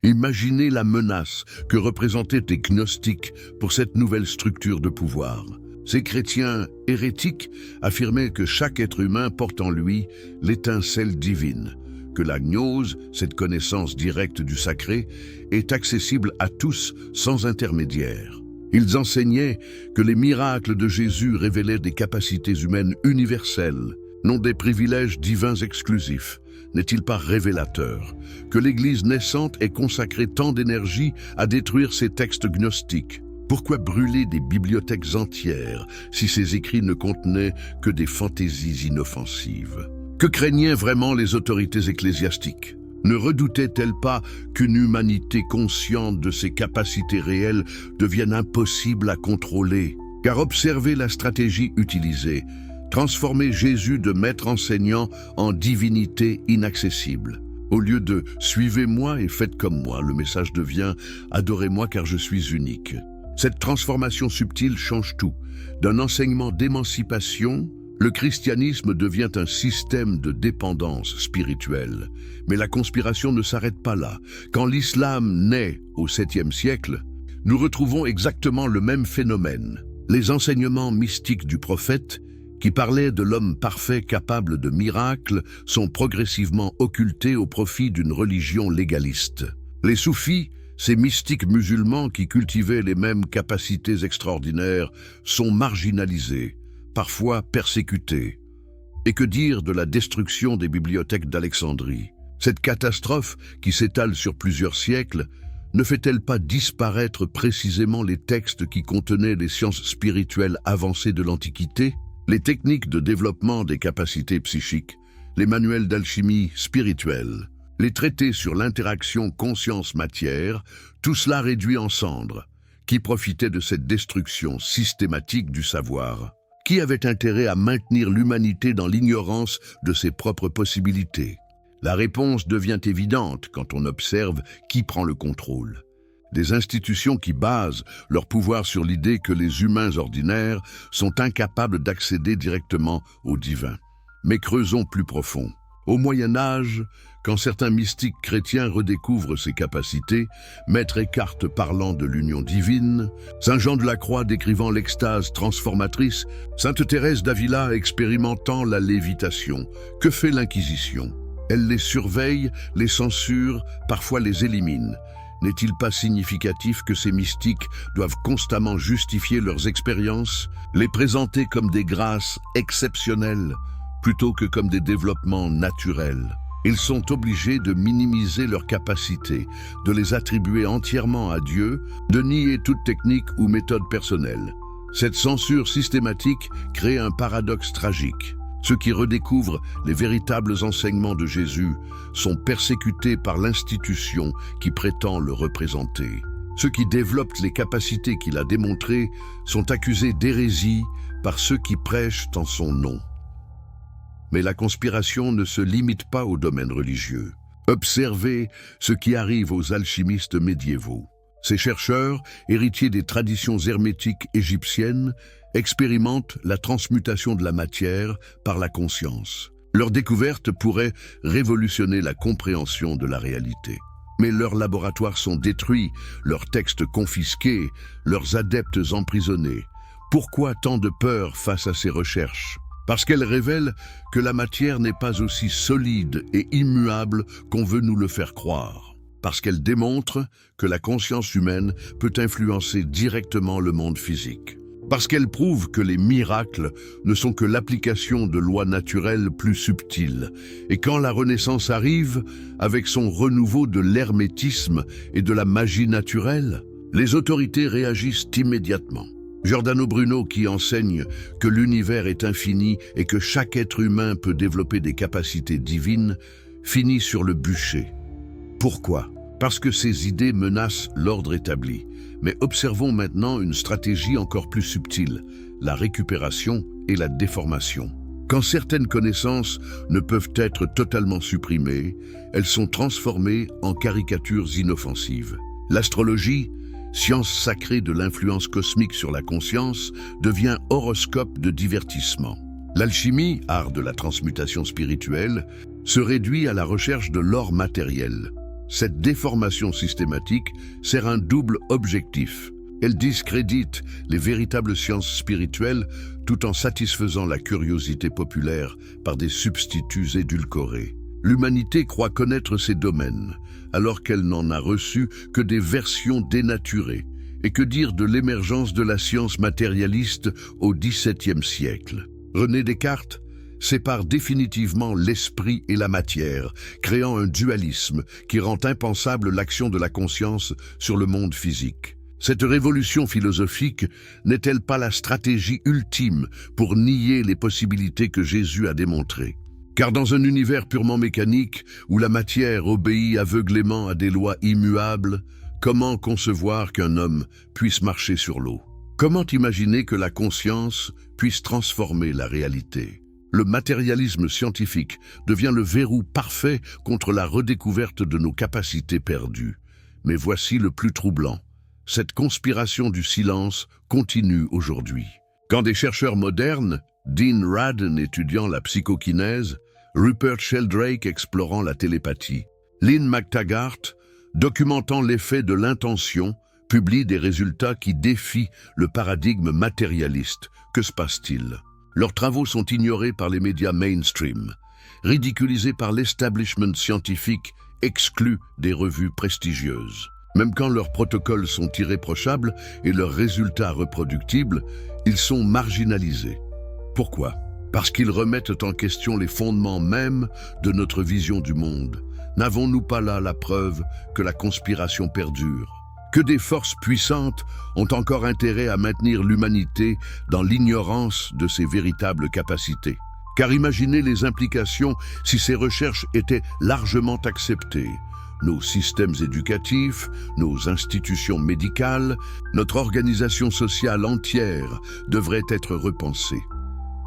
Imaginez la menace que représentaient les gnostiques pour cette nouvelle structure de pouvoir. Ces chrétiens hérétiques affirmaient que chaque être humain porte en lui l'étincelle divine, que la gnose, cette connaissance directe du sacré, est accessible à tous sans intermédiaire. Ils enseignaient que les miracles de Jésus révélaient des capacités humaines universelles, non des privilèges divins exclusifs. N'est-il pas révélateur que l'Église naissante ait consacré tant d'énergie à détruire ces textes gnostiques? Pourquoi brûler des bibliothèques entières si ces écrits ne contenaient que des fantaisies inoffensives? Que craignaient vraiment les autorités ecclésiastiques? Ne redoutaient-elles pas qu'une humanité consciente de ses capacités réelles devienne impossible à contrôler? Car observez la stratégie utilisée. Transformer Jésus de maître enseignant en divinité inaccessible. Au lieu de « suivez-moi et faites comme moi », le message devient « adorez-moi car je suis unique ». Cette transformation subtile change tout. D'un enseignement d'émancipation, le christianisme devient un système de dépendance spirituelle. Mais la conspiration ne s'arrête pas là. Quand l'islam naît au 7e siècle, nous retrouvons exactement le même phénomène. Les enseignements mystiques du prophète, qui parlaient de l'homme parfait capable de miracles, sont progressivement occultés au profit d'une religion légaliste. Les soufis, ces mystiques musulmans qui cultivaient les mêmes capacités extraordinaires, sont marginalisés, parfois persécutés. Et que dire de la destruction des bibliothèques d'Alexandrie? Cette catastrophe, qui s'étale sur plusieurs siècles, ne fait-elle pas disparaître précisément les textes qui contenaient les sciences spirituelles avancées de l'Antiquité? Les techniques de développement des capacités psychiques, les manuels d'alchimie spirituelle, les traités sur l'interaction conscience-matière, tout cela réduit en cendres. Qui profitait de cette destruction systématique du savoir? Qui avait intérêt à maintenir l'humanité dans l'ignorance de ses propres possibilités? La réponse devient évidente quand on observe qui prend le contrôle. Des institutions qui basent leur pouvoir sur l'idée que les humains ordinaires sont incapables d'accéder directement au divin. Mais creusons plus profond. Au Moyen Âge, quand certains mystiques chrétiens redécouvrent ces capacités, Maître Eckhart parlant de l'union divine, Saint Jean de la Croix décrivant l'extase transformatrice, Sainte Thérèse d'Avila expérimentant la lévitation. Que fait l'Inquisition? Elle les surveille, les censure, parfois les élimine. N'est-il pas significatif que ces mystiques doivent constamment justifier leurs expériences, les présenter comme des grâces exceptionnelles, plutôt que comme des développements naturels? Ils sont obligés de minimiser leurs capacités, de les attribuer entièrement à Dieu, de nier toute technique ou méthode personnelle. Cette censure systématique crée un paradoxe tragique. Ceux qui redécouvrent les véritables enseignements de Jésus sont persécutés par l'institution qui prétend le représenter. Ceux qui développent les capacités qu'il a démontrées sont accusés d'hérésie par ceux qui prêchent en son nom. Mais la conspiration ne se limite pas au domaine religieux. Observez ce qui arrive aux alchimistes médiévaux. Ces chercheurs, héritiers des traditions hermétiques égyptiennes, expérimentent la transmutation de la matière par la conscience. Leur découverte pourrait révolutionner la compréhension de la réalité. Mais leurs laboratoires sont détruits, leurs textes confisqués, leurs adeptes emprisonnés. Pourquoi tant de peur face à ces recherches? Parce qu'elles révèlent que la matière n'est pas aussi solide et immuable qu'on veut nous le faire croire. Parce qu'elles démontrent que la conscience humaine peut influencer directement le monde physique. Parce qu'elles prouvent que les miracles ne sont que l'application de lois naturelles plus subtiles. Et quand la Renaissance arrive, avec son renouveau de l'hermétisme et de la magie naturelle, les autorités réagissent immédiatement. Giordano Bruno, qui enseigne que l'univers est infini et que chaque être humain peut développer des capacités divines, finit sur le bûcher. Pourquoi? Parce que ces idées menacent l'ordre établi. Mais observons maintenant une stratégie encore plus subtile, la récupération et la déformation. Quand certaines connaissances ne peuvent être totalement supprimées, elles sont transformées en caricatures inoffensives. L'astrologie, science sacrée de l'influence cosmique sur la conscience, devient horoscope de divertissement. L'alchimie, art de la transmutation spirituelle, se réduit à la recherche de l'or matériel. Cette déformation systématique sert un double objectif. Elle discrédite les véritables sciences spirituelles tout en satisfaisant la curiosité populaire par des substituts édulcorés. L'humanité croit connaître ces domaines, alors qu'elle n'en a reçu que des versions dénaturées. Et que dire de l'émergence de la science matérialiste au XVIIe siècle? René Descartes sépare définitivement l'esprit et la matière, créant un dualisme qui rend impensable l'action de la conscience sur le monde physique. Cette révolution philosophique n'est-elle pas la stratégie ultime pour nier les possibilités que Jésus a démontrées? Car dans un univers purement mécanique, où la matière obéit aveuglément à des lois immuables, comment concevoir qu'un homme puisse marcher sur l'eau? Comment imaginer que la conscience puisse transformer la réalité? Le matérialisme scientifique devient le verrou parfait contre la redécouverte de nos capacités perdues. Mais voici le plus troublant. Cette conspiration du silence continue aujourd'hui. Quand des chercheurs modernes, Dean Radin étudiant la psychokinèse, Rupert Sheldrake explorant la télépathie, Lynn McTaggart documentant l'effet de l'intention, publient des résultats qui défient le paradigme matérialiste. Que se passe-t-il? Leurs travaux sont ignorés par les médias mainstream, ridiculisés par l'establishment scientifique, exclus des revues prestigieuses. Même quand leurs protocoles sont irréprochables et leurs résultats reproductibles, ils sont marginalisés. Pourquoi? Parce qu'ils remettent en question les fondements mêmes de notre vision du monde. N'avons-nous pas là la preuve que la conspiration perdure? Que des forces puissantes ont encore intérêt à maintenir l'humanité dans l'ignorance de ses véritables capacités? Car imaginez les implications si ces recherches étaient largement acceptées. Nos systèmes éducatifs, nos institutions médicales, notre organisation sociale entière devrait être repensée.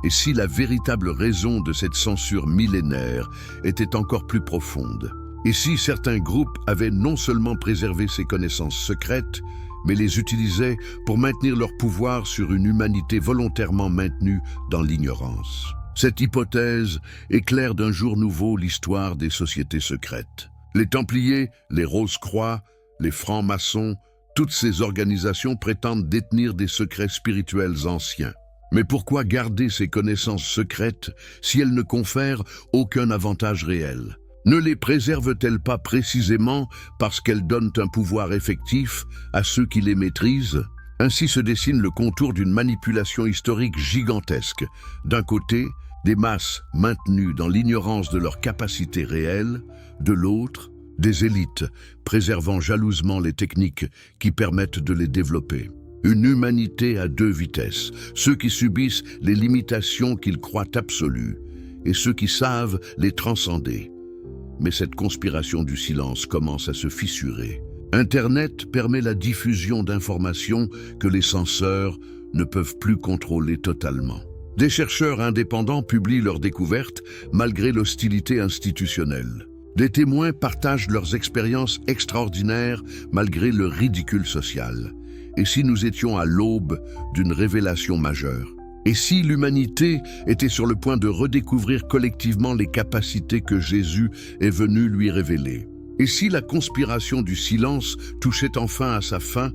Et si la véritable raison de cette censure millénaire était encore plus profonde? Et si certains groupes avaient non seulement préservé ces connaissances secrètes, mais les utilisaient pour maintenir leur pouvoir sur une humanité volontairement maintenue dans l'ignorance? Cette hypothèse éclaire d'un jour nouveau l'histoire des sociétés secrètes. Les Templiers, les Rose-Croix, les Francs-Maçons, toutes ces organisations prétendent détenir des secrets spirituels anciens. Mais pourquoi garder ces connaissances secrètes si elles ne confèrent aucun avantage réel? Ne les préserve-t-elle pas précisément parce qu'elles donnent un pouvoir effectif à ceux qui les maîtrisent? Ainsi se dessine le contour d'une manipulation historique gigantesque. D'un côté, des masses maintenues dans l'ignorance de leurs capacités réelles, de l'autre, des élites préservant jalousement les techniques qui permettent de les développer. Une humanité à deux vitesses, ceux qui subissent les limitations qu'ils croient absolues et ceux qui savent les transcender. Mais cette conspiration du silence commence à se fissurer. Internet permet la diffusion d'informations que les censeurs ne peuvent plus contrôler totalement. Des chercheurs indépendants publient leurs découvertes malgré l'hostilité institutionnelle. Des témoins partagent leurs expériences extraordinaires malgré le ridicule social. Et si nous étions à l'aube d'une révélation majeure? Et si l'humanité était sur le point de redécouvrir collectivement les capacités que Jésus est venu lui révéler? Et si la conspiration du silence touchait enfin à sa fin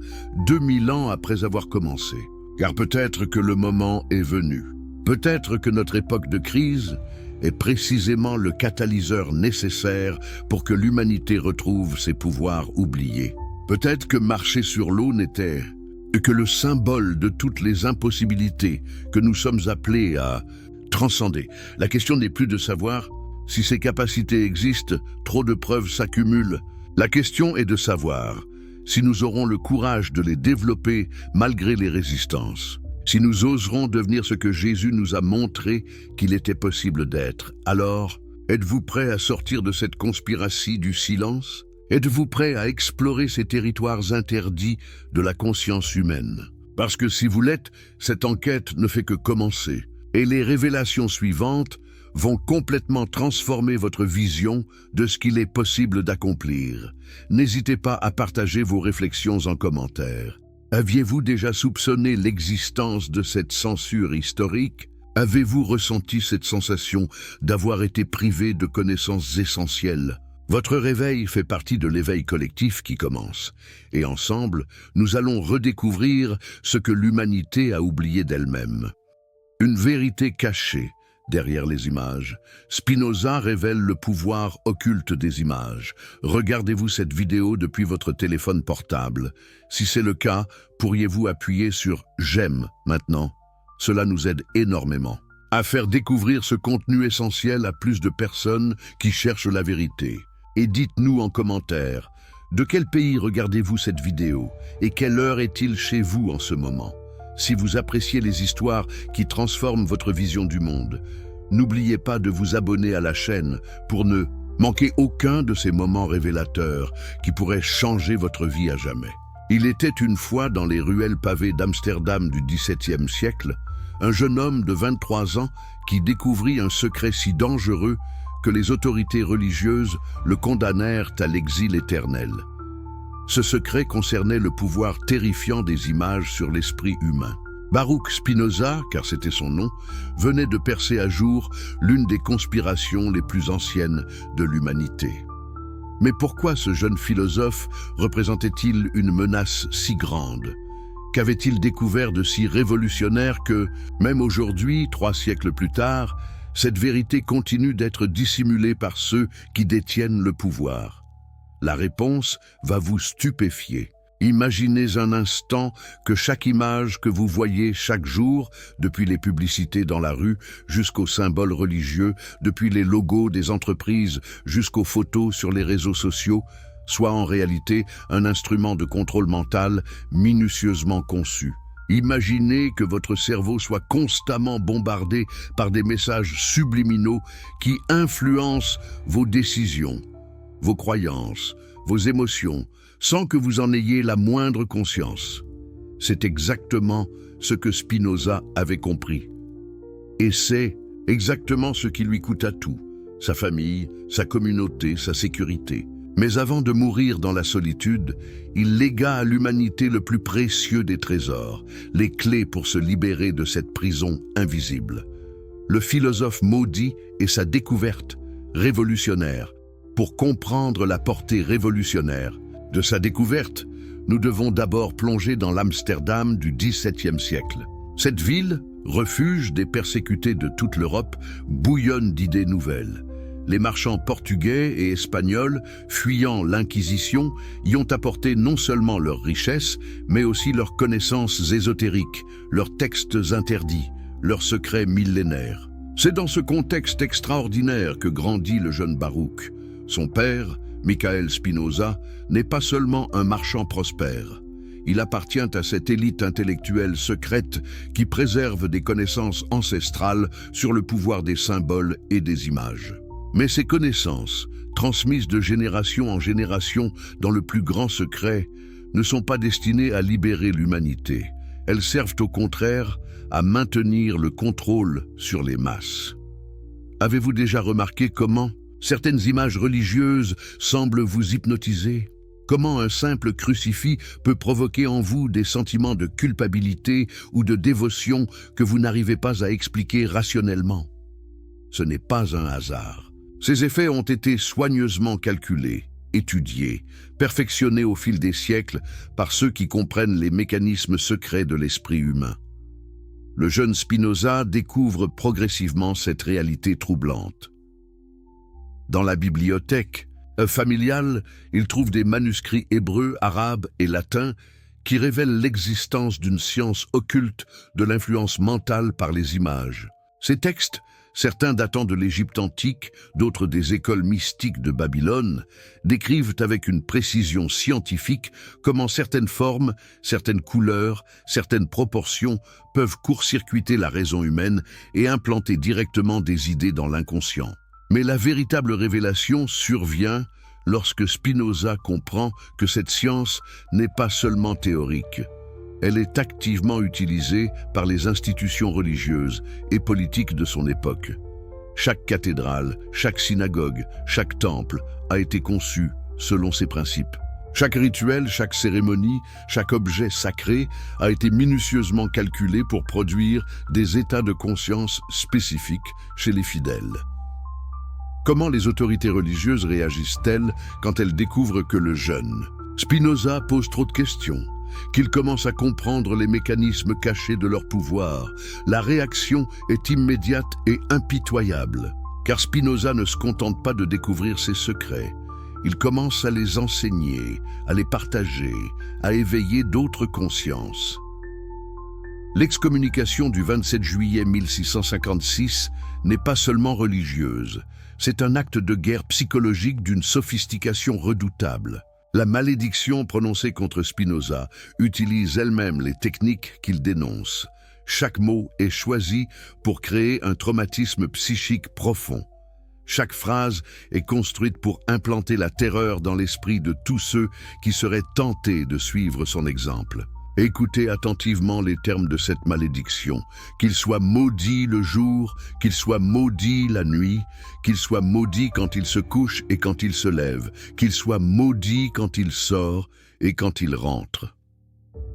2000 ans après avoir commencé? Car peut-être que le moment est venu. Peut-être que notre époque de crise est précisément le catalyseur nécessaire pour que l'humanité retrouve ses pouvoirs oubliés. Peut-être que marcher sur l'eau n'était que le symbole de toutes les impossibilités que nous sommes appelés à transcender. La question n'est plus de savoir si ces capacités existent, trop de preuves s'accumulent. La question est de savoir si nous aurons le courage de les développer malgré les résistances. Si nous oserons devenir ce que Jésus nous a montré qu'il était possible d'être. Alors, êtes-vous prêts à sortir de cette conspiration du silence? Êtes-vous prêts à explorer ces territoires interdits de la conscience humaine? Parce que si vous l'êtes, cette enquête ne fait que commencer. Et les révélations suivantes vont complètement transformer votre vision de ce qu'il est possible d'accomplir. N'hésitez pas à partager vos réflexions en commentaire. Aviez-vous déjà soupçonné l'existence de cette censure historique? Avez-vous ressenti cette sensation d'avoir été privé de connaissances essentielles? Votre réveil fait partie de l'éveil collectif qui commence, et ensemble, nous allons redécouvrir ce que l'humanité a oublié d'elle-même. Une vérité cachée derrière les images. Spinoza révèle le pouvoir occulte des images. Regardez-vous cette vidéo depuis votre téléphone portable. Si c'est le cas, pourriez-vous appuyer sur « J'aime » maintenant? Cela nous aide énormément à faire découvrir ce contenu essentiel à plus de personnes qui cherchent la vérité. Et dites-nous en commentaire, de quel pays regardez-vous cette vidéo et quelle heure est-il chez vous en ce moment? Si vous appréciez les histoires qui transforment votre vision du monde, n'oubliez pas de vous abonner à la chaîne pour ne manquer aucun de ces moments révélateurs qui pourraient changer votre vie à jamais. Il était une fois dans les ruelles pavées d'Amsterdam du XVIIe siècle, un jeune homme de 23 ans qui découvrit un secret si dangereux que les autorités religieuses le condamnèrent à l'exil éternel. Ce secret concernait le pouvoir terrifiant des images sur l'esprit humain. Baruch Spinoza, car c'était son nom, venait de percer à jour l'une des conspirations les plus anciennes de l'humanité. Mais pourquoi ce jeune philosophe représentait-il une menace si grande? Qu'avait-il découvert de si révolutionnaire que, même aujourd'hui, 3 siècles plus tard, cette vérité continue d'être dissimulée par ceux qui détiennent le pouvoir? La réponse va vous stupéfier. Imaginez un instant que chaque image que vous voyez chaque jour, depuis les publicités dans la rue jusqu'aux symboles religieux, depuis les logos des entreprises jusqu'aux photos sur les réseaux sociaux, soit en réalité un instrument de contrôle mental minutieusement conçu. Imaginez que votre cerveau soit constamment bombardé par des messages subliminaux qui influencent vos décisions, vos croyances, vos émotions, sans que vous en ayez la moindre conscience. C'est exactement ce que Spinoza avait compris. Et c'est exactement ce qui lui coûta tout, sa famille, sa communauté, sa sécurité. Mais avant de mourir dans la solitude, il légua à l'humanité le plus précieux des trésors, les clés pour se libérer de cette prison invisible. Le philosophe maudit et sa découverte révolutionnaire. Pour comprendre la portée révolutionnaire de sa découverte, nous devons d'abord plonger dans l'Amsterdam du XVIIe siècle. Cette ville, refuge des persécutés de toute l'Europe, bouillonne d'idées nouvelles. Les marchands portugais et espagnols, fuyant l'Inquisition, y ont apporté non seulement leurs richesses, mais aussi leurs connaissances ésotériques, leurs textes interdits, leurs secrets millénaires. C'est dans ce contexte extraordinaire que grandit le jeune Baruch. Son père, Michael Spinoza, n'est pas seulement un marchand prospère. Il appartient à cette élite intellectuelle secrète qui préserve des connaissances ancestrales sur le pouvoir des symboles et des images. Mais ces connaissances, transmises de génération en génération dans le plus grand secret, ne sont pas destinées à libérer l'humanité. Elles servent au contraire à maintenir le contrôle sur les masses. Avez-vous déjà remarqué comment certaines images religieuses semblent vous hypnotiser? Comment un simple crucifix peut provoquer en vous des sentiments de culpabilité ou de dévotion que vous n'arrivez pas à expliquer rationnellement? Ce n'est pas un hasard. Ces effets ont été soigneusement calculés, étudiés, perfectionnés au fil des siècles par ceux qui comprennent les mécanismes secrets de l'esprit humain. Le jeune Spinoza découvre progressivement cette réalité troublante. Dans la bibliothèque familiale, il trouve des manuscrits hébreux, arabes et latins qui révèlent l'existence d'une science occulte de l'influence mentale par les images. Ces textes, certains datant de l'Égypte antique, d'autres des écoles mystiques de Babylone, décrivent avec une précision scientifique comment certaines formes, certaines couleurs, certaines proportions peuvent court-circuiter la raison humaine et implanter directement des idées dans l'inconscient. Mais la véritable révélation survient lorsque Spinoza comprend que cette science n'est pas seulement théorique. Elle est activement utilisée par les institutions religieuses et politiques de son époque. Chaque cathédrale, chaque synagogue, chaque temple a été conçu selon ces principes. Chaque rituel, chaque cérémonie, chaque objet sacré a été minutieusement calculé pour produire des états de conscience spécifiques chez les fidèles. Comment les autorités religieuses réagissent-elles quand elles découvrent que le jeune Spinoza pose trop de questions, qu'il commence à comprendre les mécanismes cachés de leur pouvoir? La réaction est immédiate et impitoyable, car Spinoza ne se contente pas de découvrir ses secrets. Il commence à les enseigner, à les partager, à éveiller d'autres consciences. L'excommunication du 27 juillet 1656 n'est pas seulement religieuse, c'est un acte de guerre psychologique d'une sophistication redoutable. La malédiction prononcée contre Spinoza utilise elle-même les techniques qu'il dénonce. Chaque mot est choisi pour créer un traumatisme psychique profond. Chaque phrase est construite pour implanter la terreur dans l'esprit de tous ceux qui seraient tentés de suivre son exemple. Écoutez attentivement les termes de cette malédiction. Qu'il soit maudit le jour, qu'il soit maudit la nuit, qu'il soit maudit quand il se couche et quand il se lève, qu'il soit maudit quand il sort et quand il rentre.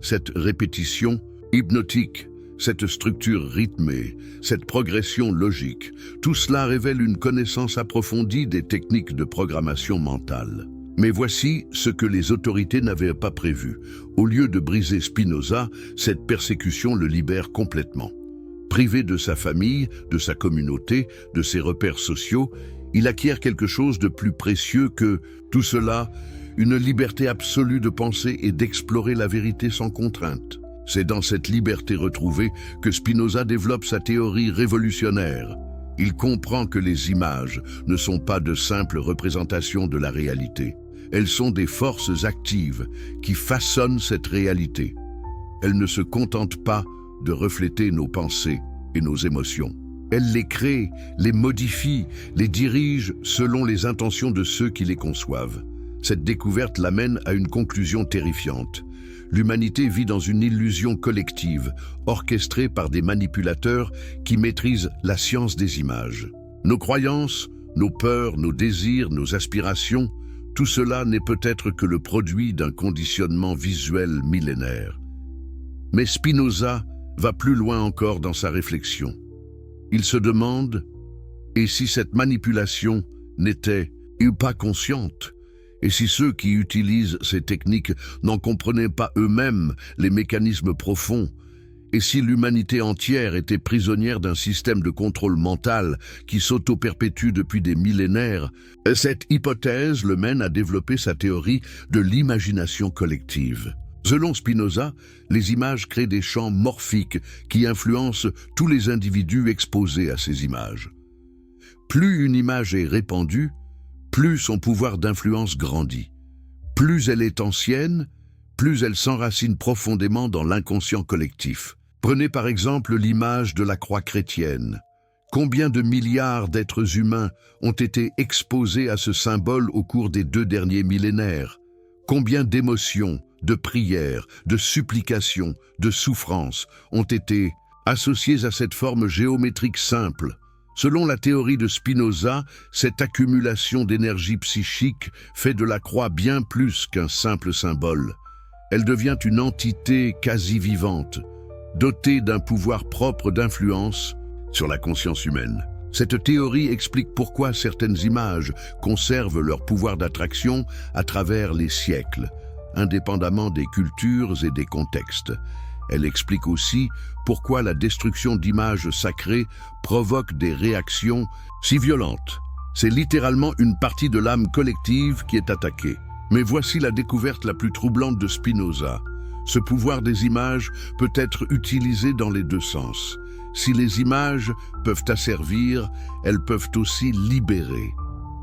Cette répétition hypnotique, cette structure rythmée, cette progression logique, tout cela révèle une connaissance approfondie des techniques de programmation mentale. Mais voici ce que les autorités n'avaient pas prévu. Au lieu de briser Spinoza, cette persécution le libère complètement. Privé de sa famille, de sa communauté, de ses repères sociaux, il acquiert quelque chose de plus précieux que tout cela, une liberté absolue de penser et d'explorer la vérité sans contrainte. C'est dans cette liberté retrouvée que Spinoza développe sa théorie révolutionnaire. Il comprend que les images ne sont pas de simples représentations de la réalité. Elles sont des forces actives qui façonnent cette réalité. Elles ne se contentent pas de refléter nos pensées et nos émotions. Elles les créent, les modifient, les dirigent selon les intentions de ceux qui les conçoivent. Cette découverte l'amène à une conclusion terrifiante. L'humanité vit dans une illusion collective, orchestrée par des manipulateurs qui maîtrisent la science des images. Nos croyances, nos peurs, nos désirs, nos aspirations, tout cela n'est peut-être que le produit d'un conditionnement visuel millénaire. Mais Spinoza va plus loin encore dans sa réflexion. Il se demande, et si cette manipulation n'était pas consciente? Et si ceux qui utilisent ces techniques n'en comprenaient pas eux-mêmes les mécanismes profonds? Et si l'humanité entière était prisonnière d'un système de contrôle mental qui s'auto-perpétue depuis des millénaires? Cette hypothèse le mène à développer sa théorie de l'imagination collective. Selon Spinoza, les images créent des champs morphiques qui influencent tous les individus exposés à ces images. Plus une image est répandue, plus son pouvoir d'influence grandit. Plus elle est ancienne, plus elle s'enracine profondément dans l'inconscient collectif. Prenez par exemple l'image de la croix chrétienne. Combien de milliards d'êtres humains ont été exposés à ce symbole au cours des 2 derniers millénaires? Combien d'émotions, de prières, de supplications, de souffrances ont été associées à cette forme géométrique simple? Selon la théorie de Spinoza, cette accumulation d'énergie psychique fait de la croix bien plus qu'un simple symbole. Elle devient une entité quasi vivante, dotée d'un pouvoir propre d'influence sur la conscience humaine. Cette théorie explique pourquoi certaines images conservent leur pouvoir d'attraction à travers les siècles, indépendamment des cultures et des contextes. Elle explique aussi pourquoi la destruction d'images sacrées provoque des réactions si violentes. C'est littéralement une partie de l'âme collective qui est attaquée. Mais voici la découverte la plus troublante de Spinoza. Ce pouvoir des images peut être utilisé dans les deux sens. Si les images peuvent asservir, elles peuvent aussi libérer.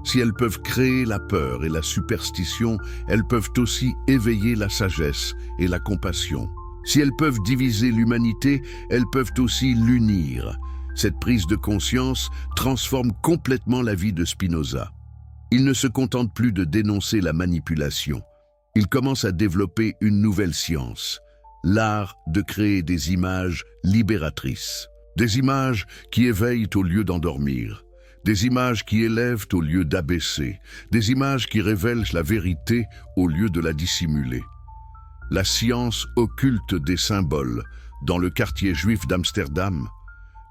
Si elles peuvent créer la peur et la superstition, elles peuvent aussi éveiller la sagesse et la compassion. Si elles peuvent diviser l'humanité, elles peuvent aussi l'unir. Cette prise de conscience transforme complètement la vie de Spinoza. Il ne se contente plus de dénoncer la manipulation. Il commence à développer une nouvelle science, l'art de créer des images libératrices. Des images qui éveillent au lieu d'endormir. Des images qui élèvent au lieu d'abaisser. Des images qui révèlent la vérité au lieu de la dissimuler. La science occulte des symboles. Dans le quartier juif d'Amsterdam,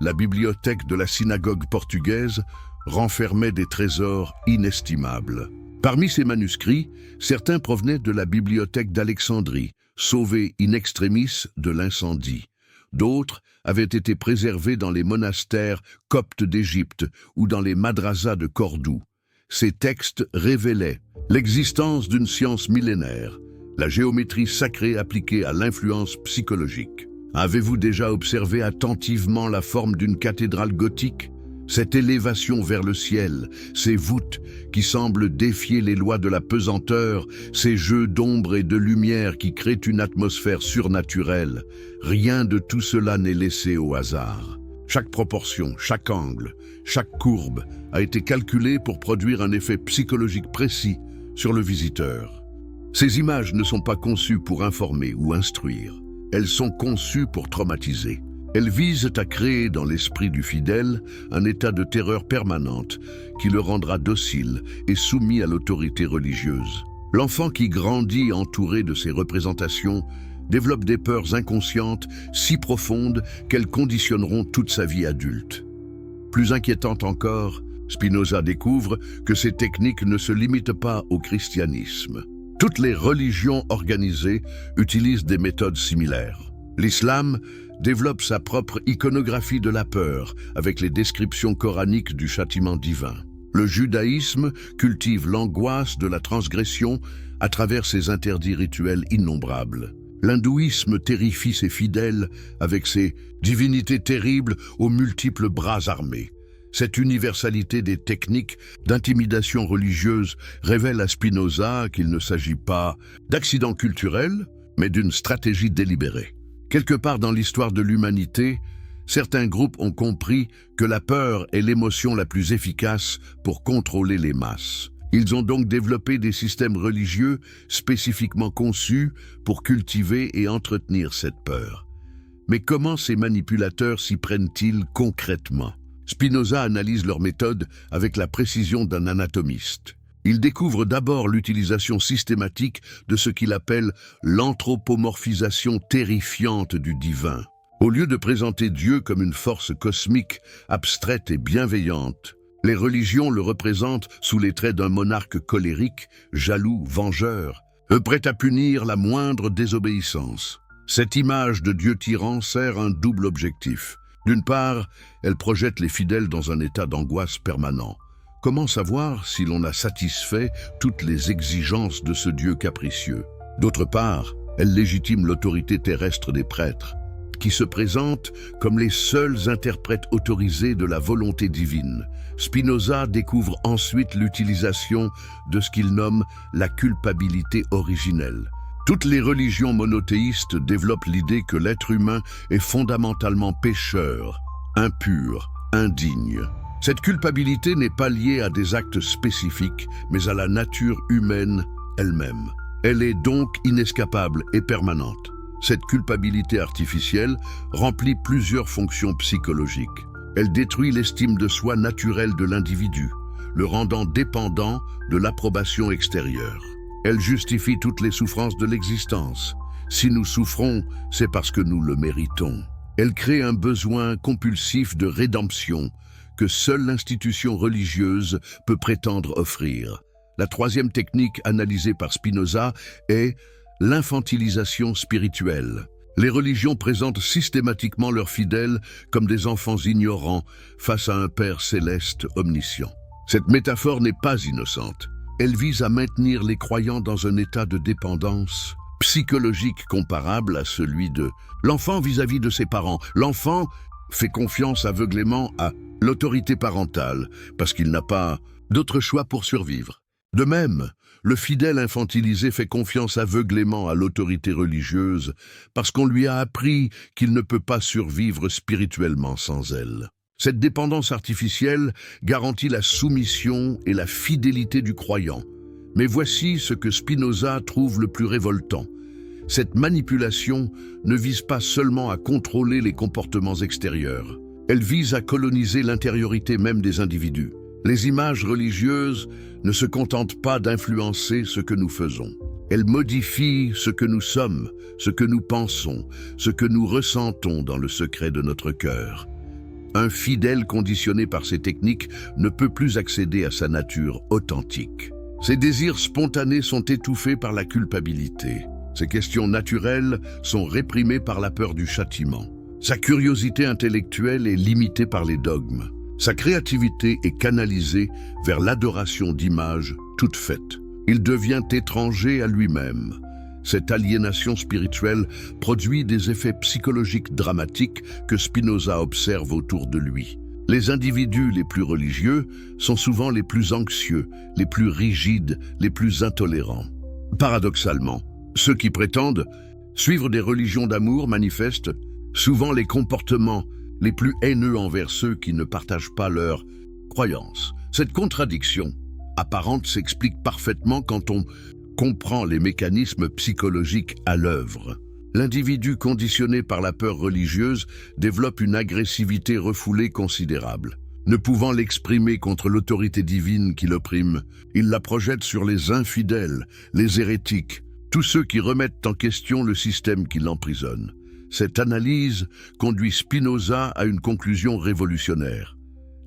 la bibliothèque de la synagogue portugaise renfermaient des trésors inestimables. Parmi ces manuscrits, certains provenaient de la bibliothèque d'Alexandrie, sauvés in extremis de l'incendie. D'autres avaient été préservés dans les monastères coptes d'Égypte ou dans les madrasas de Cordoue. Ces textes révélaient l'existence d'une science millénaire, la géométrie sacrée appliquée à l'influence psychologique. Avez-vous déjà observé attentivement la forme d'une cathédrale gothique? Cette élévation vers le ciel, ces voûtes qui semblent défier les lois de la pesanteur, ces jeux d'ombre et de lumière qui créent une atmosphère surnaturelle, rien de tout cela n'est laissé au hasard. Chaque proportion, chaque angle, chaque courbe a été calculée pour produire un effet psychologique précis sur le visiteur. Ces images ne sont pas conçues pour informer ou instruire. Elles sont conçues pour traumatiser. Elles visent à créer dans l'esprit du fidèle un état de terreur permanente qui le rendra docile et soumis à l'autorité religieuse. L'enfant qui grandit entouré de ces représentations développe des peurs inconscientes si profondes qu'elles conditionneront toute sa vie adulte. Plus inquiétante encore, Spinoza découvre que ces techniques ne se limitent pas au christianisme. Toutes les religions organisées utilisent des méthodes similaires. L'islam développe sa propre iconographie de la peur avec les descriptions coraniques du châtiment divin. Le judaïsme cultive l'angoisse de la transgression à travers ses interdits rituels innombrables. L'hindouisme terrifie ses fidèles avec ses divinités terribles aux multiples bras armés. Cette universalité des techniques d'intimidation religieuse révèle à Spinoza qu'il ne s'agit pas d'accidents culturels, mais d'une stratégie délibérée. Quelque part dans l'histoire de l'humanité, certains groupes ont compris que la peur est l'émotion la plus efficace pour contrôler les masses. Ils ont donc développé des systèmes religieux spécifiquement conçus pour cultiver et entretenir cette peur. Mais comment ces manipulateurs s'y prennent-ils concrètement? Spinoza analyse leur méthode avec la précision d'un anatomiste. Il découvre d'abord l'utilisation systématique de ce qu'il appelle l'anthropomorphisation terrifiante du divin. Au lieu de présenter Dieu comme une force cosmique, abstraite et bienveillante, les religions le représentent sous les traits d'un monarque colérique, jaloux, vengeur, prêt à punir la moindre désobéissance. Cette image de Dieu tyran sert un double objectif. D'une part, elle projette les fidèles dans un état d'angoisse permanent. Comment savoir si l'on a satisfait toutes les exigences de ce Dieu capricieux? D'autre part, elle légitime l'autorité terrestre des prêtres, qui se présentent comme les seuls interprètes autorisés de la volonté divine. Spinoza découvre ensuite l'utilisation de ce qu'il nomme la culpabilité originelle. Toutes les religions monothéistes développent l'idée que l'être humain est fondamentalement pécheur, impur, indigne. Cette culpabilité n'est pas liée à des actes spécifiques, mais à la nature humaine elle-même. Elle est donc inescapable et permanente. Cette culpabilité artificielle remplit plusieurs fonctions psychologiques. Elle détruit l'estime de soi naturelle de l'individu, le rendant dépendant de l'approbation extérieure. Elle justifie toutes les souffrances de l'existence. Si nous souffrons, c'est parce que nous le méritons. Elle crée un besoin compulsif de rédemption que seule l'institution religieuse peut prétendre offrir. La troisième technique analysée par Spinoza est l'infantilisation spirituelle. Les religions présentent systématiquement leurs fidèles comme des enfants ignorants face à un Père céleste omniscient. Cette métaphore n'est pas innocente. Elle vise à maintenir les croyants dans un état de dépendance psychologique comparable à celui de l'enfant vis-à-vis de ses parents. L'enfant fait confiance aveuglément à l'autorité parentale parce qu'il n'a pas d'autre choix pour survivre. De même, le fidèle infantilisé fait confiance aveuglément à l'autorité religieuse parce qu'on lui a appris qu'il ne peut pas survivre spirituellement sans elle. Cette dépendance artificielle garantit la soumission et la fidélité du croyant. Mais voici ce que Spinoza trouve le plus révoltant. Cette manipulation ne vise pas seulement à contrôler les comportements extérieurs. Elle vise à coloniser l'intériorité même des individus. Les images religieuses ne se contentent pas d'influencer ce que nous faisons. Elles modifient ce que nous sommes, ce que nous pensons, ce que nous ressentons dans le secret de notre cœur. Un fidèle conditionné par ces techniques ne peut plus accéder à sa nature authentique. Ses désirs spontanés sont étouffés par la culpabilité. Ses questions naturelles sont réprimées par la peur du châtiment. Sa curiosité intellectuelle est limitée par les dogmes. Sa créativité est canalisée vers l'adoration d'images toutes faites. Il devient étranger à lui-même. Cette aliénation spirituelle produit des effets psychologiques dramatiques que Spinoza observe autour de lui. Les individus les plus religieux sont souvent les plus anxieux, les plus rigides, les plus intolérants. Paradoxalement, ceux qui prétendent suivre des religions d'amour manifestent souvent les comportements les plus haineux envers ceux qui ne partagent pas leurs croyances. Cette contradiction apparente s'explique parfaitement quand on comprend les mécanismes psychologiques à l'œuvre. L'individu conditionné par la peur religieuse développe une agressivité refoulée considérable. Ne pouvant l'exprimer contre l'autorité divine qui l'opprime, il la projette sur les infidèles, les hérétiques, tous ceux qui remettent en question le système qui l'emprisonne. Cette analyse conduit Spinoza à une conclusion révolutionnaire.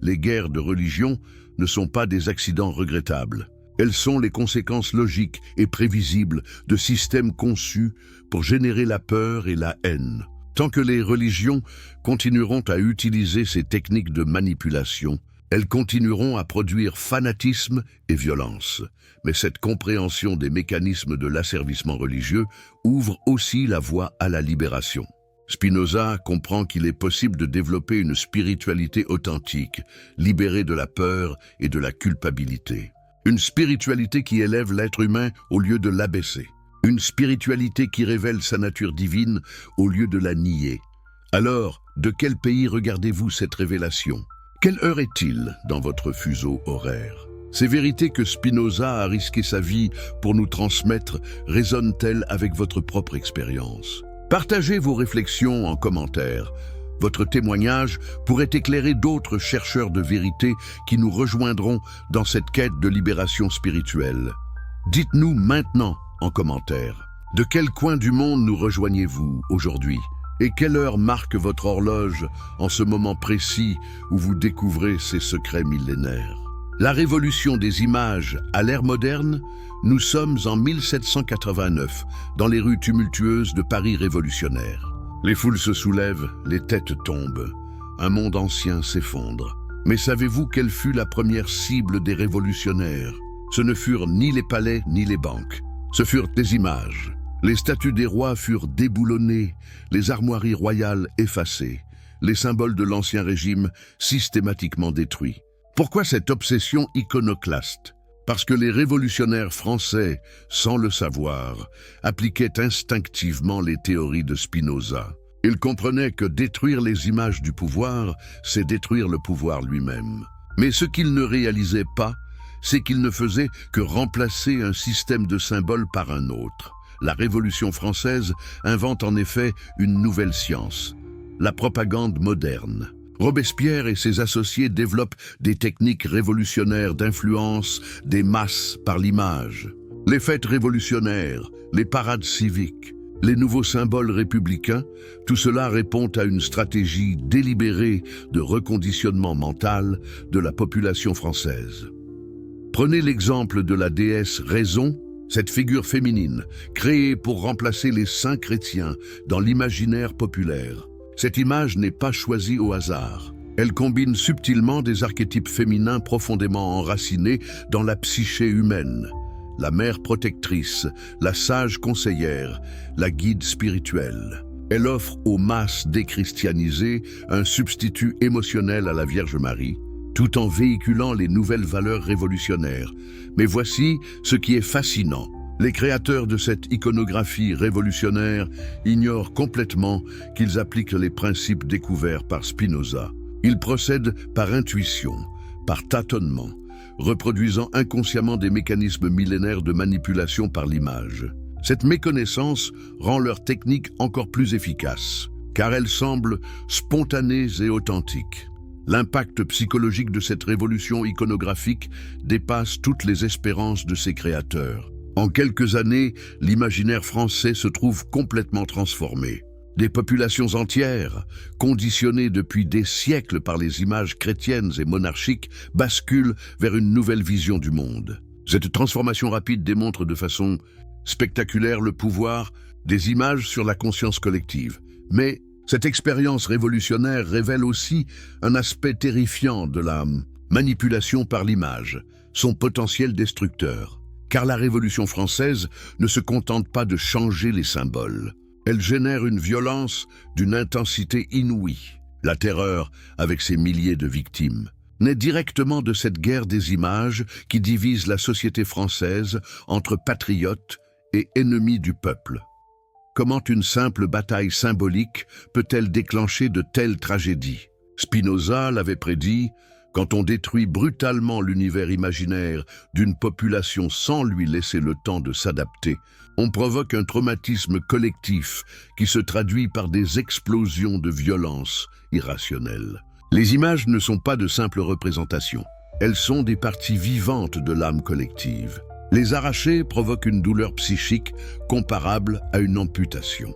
Les guerres de religion ne sont pas des accidents regrettables. Elles sont les conséquences logiques et prévisibles de systèmes conçus pour générer la peur et la haine. Tant que les religions continueront à utiliser ces techniques de manipulation, elles continueront à produire fanatisme et violence. Mais cette compréhension des mécanismes de l'asservissement religieux ouvre aussi la voie à la libération. Spinoza comprend qu'il est possible de développer une spiritualité authentique, libérée de la peur et de la culpabilité. Une spiritualité qui élève l'être humain au lieu de l'abaisser. Une spiritualité qui révèle sa nature divine au lieu de la nier. Alors, de quel pays regardez-vous cette révélation? Quelle heure est-il dans votre fuseau horaire? Ces vérités que Spinoza a risqué sa vie pour nous transmettre résonnent-elles avec votre propre expérience? Partagez vos réflexions en commentaire. Votre témoignage pourrait éclairer d'autres chercheurs de vérité qui nous rejoindront dans cette quête de libération spirituelle. Dites-nous maintenant en commentaire, de quel coin du monde nous rejoignez-vous aujourd'hui? Et quelle heure marque votre horloge en ce moment précis où vous découvrez ces secrets millénaires? La révolution des images à l'ère moderne, nous sommes en 1789, dans les rues tumultueuses de Paris révolutionnaire. Les foules se soulèvent, les têtes tombent. Un monde ancien s'effondre. Mais savez-vous quelle fut la première cible des révolutionnaires? Ce ne furent ni les palais ni les banques. Ce furent des images. Les statues des rois furent déboulonnées, les armoiries royales effacées, les symboles de l'Ancien Régime systématiquement détruits. Pourquoi cette obsession iconoclaste? Parce que les révolutionnaires français, sans le savoir, appliquaient instinctivement les théories de Spinoza. Ils comprenaient que détruire les images du pouvoir, c'est détruire le pouvoir lui-même. Mais ce qu'ils ne réalisaient pas, c'est qu'ils ne faisaient que remplacer un système de symboles par un autre. La Révolution française invente en effet une nouvelle science, la propagande moderne. Robespierre et ses associés développent des techniques révolutionnaires d'influence des masses par l'image. Les fêtes révolutionnaires, les parades civiques, les nouveaux symboles républicains, tout cela répond à une stratégie délibérée de reconditionnement mental de la population française. Prenez l'exemple de la déesse Raison, cette figure féminine, créée pour remplacer les saints chrétiens dans l'imaginaire populaire. Cette image n'est pas choisie au hasard. Elle combine subtilement des archétypes féminins profondément enracinés dans la psyché humaine. La mère protectrice, la sage conseillère, la guide spirituelle. Elle offre aux masses déchristianisées un substitut émotionnel à la Vierge Marie, tout en véhiculant les nouvelles valeurs révolutionnaires. Mais voici ce qui est fascinant. Les créateurs de cette iconographie révolutionnaire ignorent complètement qu'ils appliquent les principes découverts par Spinoza. Ils procèdent par intuition, par tâtonnement, reproduisant inconsciemment des mécanismes millénaires de manipulation par l'image. Cette méconnaissance rend leur technique encore plus efficace, car elle semble spontanée et authentique. L'impact psychologique de cette révolution iconographique dépasse toutes les espérances de ses créateurs. En quelques années, l'imaginaire français se trouve complètement transformé. Des populations entières, conditionnées depuis des siècles par les images chrétiennes et monarchiques, basculent vers une nouvelle vision du monde. Cette transformation rapide démontre de façon spectaculaire le pouvoir des images sur la conscience collective. Mais cette expérience révolutionnaire révèle aussi un aspect terrifiant de la manipulation par l'image, son potentiel destructeur. Car la Révolution française ne se contente pas de changer les symboles. Elle génère une violence d'une intensité inouïe. La terreur, avec ses milliers de victimes, naît directement de cette guerre des images qui divise la société française entre patriotes et ennemis du peuple. Comment une simple bataille symbolique peut-elle déclencher de telles tragédies? Spinoza l'avait prédit, quand on détruit brutalement l'univers imaginaire d'une population sans lui laisser le temps de s'adapter, on provoque un traumatisme collectif qui se traduit par des explosions de violence irrationnelle. Les images ne sont pas de simples représentations. Elles sont des parties vivantes de l'âme collective. Les arracher provoque une douleur psychique comparable à une amputation.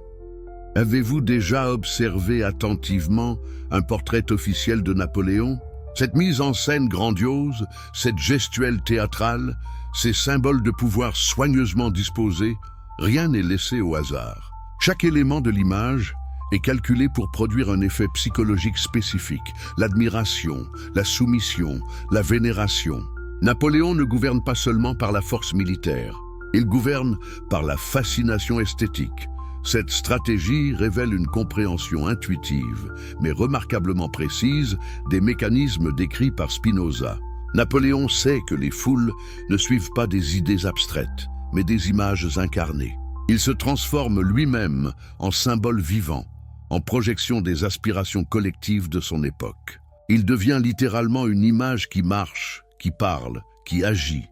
Avez-vous déjà observé attentivement un portrait officiel de Napoléon? Cette mise en scène grandiose, cette gestuelle théâtrale, ces symboles de pouvoir soigneusement disposés, rien n'est laissé au hasard. Chaque élément de l'image est calculé pour produire un effet psychologique spécifique, l'admiration, la soumission, la vénération. Napoléon ne gouverne pas seulement par la force militaire, il gouverne par la fascination esthétique. Cette stratégie révèle une compréhension intuitive, mais remarquablement précise, des mécanismes décrits par Spinoza. Napoléon sait que les foules ne suivent pas des idées abstraites, mais des images incarnées. Il se transforme lui-même en symbole vivant, en projection des aspirations collectives de son époque. Il devient littéralement une image qui marche, qui parle, qui agit.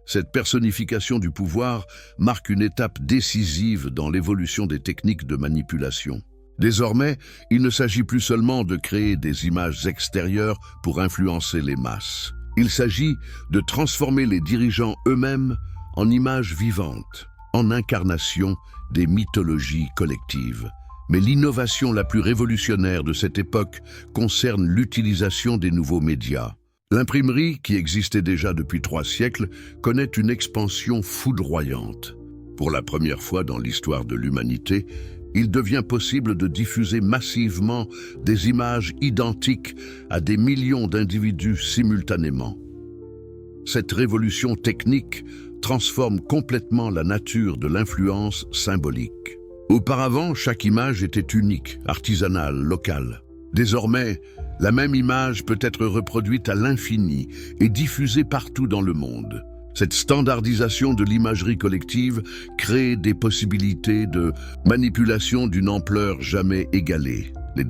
Cette personnification du pouvoir marque une étape décisive dans l'évolution des techniques de manipulation. Désormais, il ne s'agit plus seulement de créer des images extérieures pour influencer les masses. Il s'agit de transformer les dirigeants eux-mêmes en images vivantes, en incarnation des mythologies collectives. Mais l'innovation la plus révolutionnaire de cette époque concerne l'utilisation des nouveaux médias. L'imprimerie, qui existait déjà depuis 3 siècles, connaît une expansion foudroyante. Pour la première fois dans l'histoire de l'humanité, il devient possible de diffuser massivement des images identiques à des millions d'individus simultanément. Cette révolution technique transforme complètement la nature de l'influence symbolique. Auparavant, chaque image était unique, artisanale, locale. Désormais, la même image peut être reproduite à l'infini et diffusée partout dans le monde. Cette standardisation de l'imagerie collective crée des possibilités de manipulation d'une ampleur jamais égalée. Les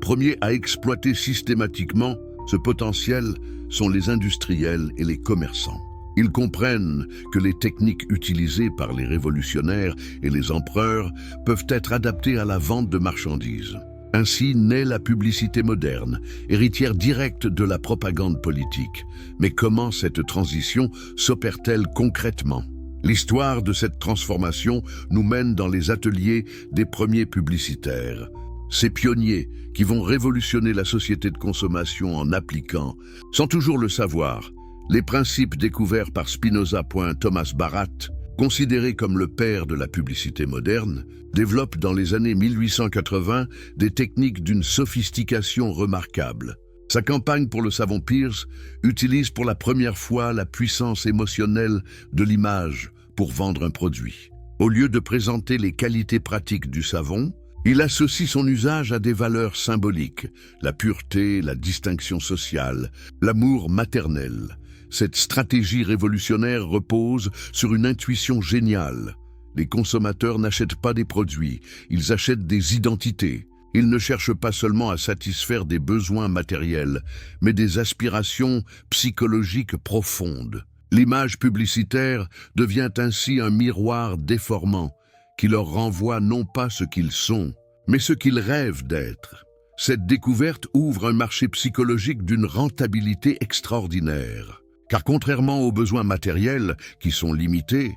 premiers à exploiter systématiquement ce potentiel sont les industriels et les commerçants. Ils comprennent que les techniques utilisées par les révolutionnaires et les empereurs peuvent être adaptées à la vente de marchandises. Ainsi naît la publicité moderne, héritière directe de la propagande politique. Mais comment cette transition s'opère-t-elle concrètement? L'histoire de cette transformation nous mène dans les ateliers des premiers publicitaires. Ces pionniers qui vont révolutionner la société de consommation en appliquant, sans toujours le savoir, les principes découverts par Spinoza. Thomas Barratt, considéré comme le père de la publicité moderne, développe dans les années 1880 des techniques d'une sophistication remarquable. Sa campagne pour le savon Pears utilise pour la première fois la puissance émotionnelle de l'image pour vendre un produit. Au lieu de présenter les qualités pratiques du savon, il associe son usage à des valeurs symboliques, la pureté, la distinction sociale, l'amour maternel. Cette stratégie révolutionnaire repose sur une intuition géniale. Les consommateurs n'achètent pas des produits, ils achètent des identités. Ils ne cherchent pas seulement à satisfaire des besoins matériels, mais des aspirations psychologiques profondes. L'image publicitaire devient ainsi un miroir déformant qui leur renvoie non pas ce qu'ils sont, mais ce qu'ils rêvent d'être. Cette découverte ouvre un marché psychologique d'une rentabilité extraordinaire. Car contrairement aux besoins matériels, qui sont limités,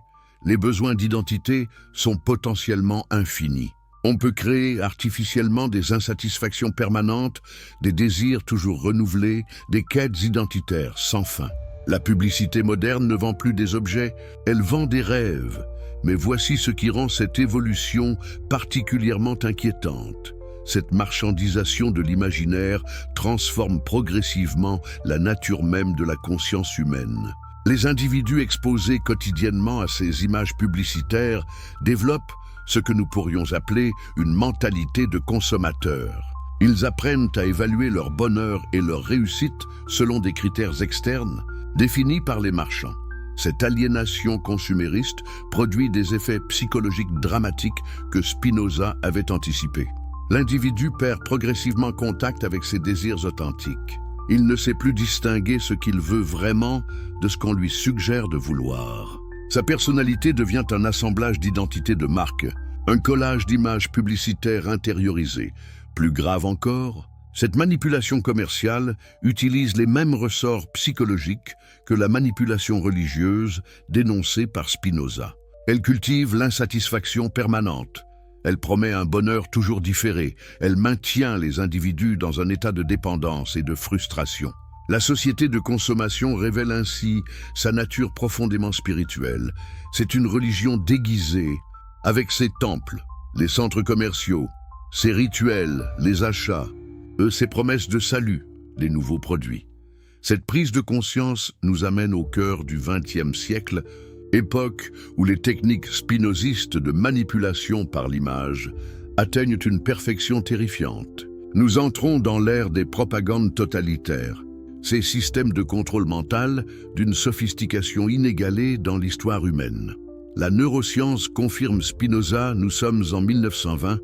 les besoins d'identité sont potentiellement infinis. On peut créer artificiellement des insatisfactions permanentes, des désirs toujours renouvelés, des quêtes identitaires sans fin. La publicité moderne ne vend plus des objets, elle vend des rêves. Mais voici ce qui rend cette évolution particulièrement inquiétante. Cette marchandisation de l'imaginaire transforme progressivement la nature même de la conscience humaine. Les individus exposés quotidiennement à ces images publicitaires développent ce que nous pourrions appeler une mentalité de consommateur. Ils apprennent à évaluer leur bonheur et leur réussite selon des critères externes définis par les marchands. Cette aliénation consumériste produit des effets psychologiques dramatiques que Spinoza avait anticipés. L'individu perd progressivement contact avec ses désirs authentiques. Il ne sait plus distinguer ce qu'il veut vraiment de ce qu'on lui suggère de vouloir. Sa personnalité devient un assemblage d'identités de marque, un collage d'images publicitaires intériorisées. Plus grave encore, cette manipulation commerciale utilise les mêmes ressorts psychologiques que la manipulation religieuse dénoncée par Spinoza. Elle cultive l'insatisfaction permanente. Elle promet un bonheur toujours différé. Elle maintient les individus dans un état de dépendance et de frustration. La société de consommation révèle ainsi sa nature profondément spirituelle. C'est une religion déguisée, avec ses temples, les centres commerciaux, ses rituels, les achats, ses promesses de salut, les nouveaux produits. Cette prise de conscience nous amène au cœur du XXe siècle, époque où les techniques spinozistes de manipulation par l'image atteignent une perfection terrifiante. Nous entrons dans l'ère des propagandes totalitaires, ces systèmes de contrôle mental d'une sophistication inégalée dans l'histoire humaine. La neuroscience confirme Spinoza, nous sommes en 1920,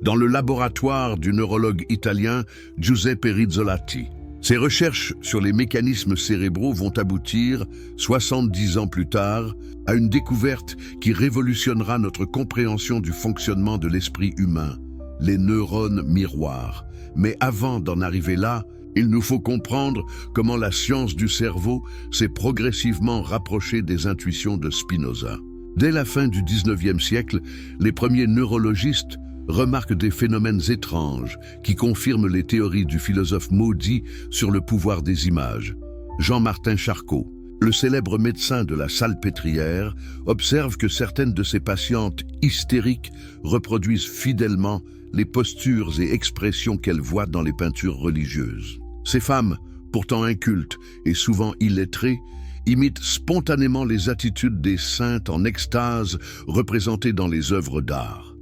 dans le laboratoire du neurologue italien Giuseppe Rizzolatti. Ces recherches sur les mécanismes cérébraux vont aboutir, 70 ans plus tard, à une découverte qui révolutionnera notre compréhension du fonctionnement de l'esprit humain, les neurones miroirs. Mais avant d'en arriver là, il nous faut comprendre comment la science du cerveau s'est progressivement rapprochée des intuitions de Spinoza. Dès la fin du XIXe siècle, les premiers neurologistes remarquent des phénomènes étranges qui confirment les théories du philosophe maudit sur le pouvoir des images. Jean-Martin Charcot, le célèbre médecin de la Salpêtrière, observe que certaines de ses patientes hystériques reproduisent fidèlement les postures et expressions qu'elles voient dans les peintures religieuses. Ces femmes, pourtant incultes et souvent illettrées, imitent spontanément les attitudes des saintes en extase représentées dans les œuvres d'art.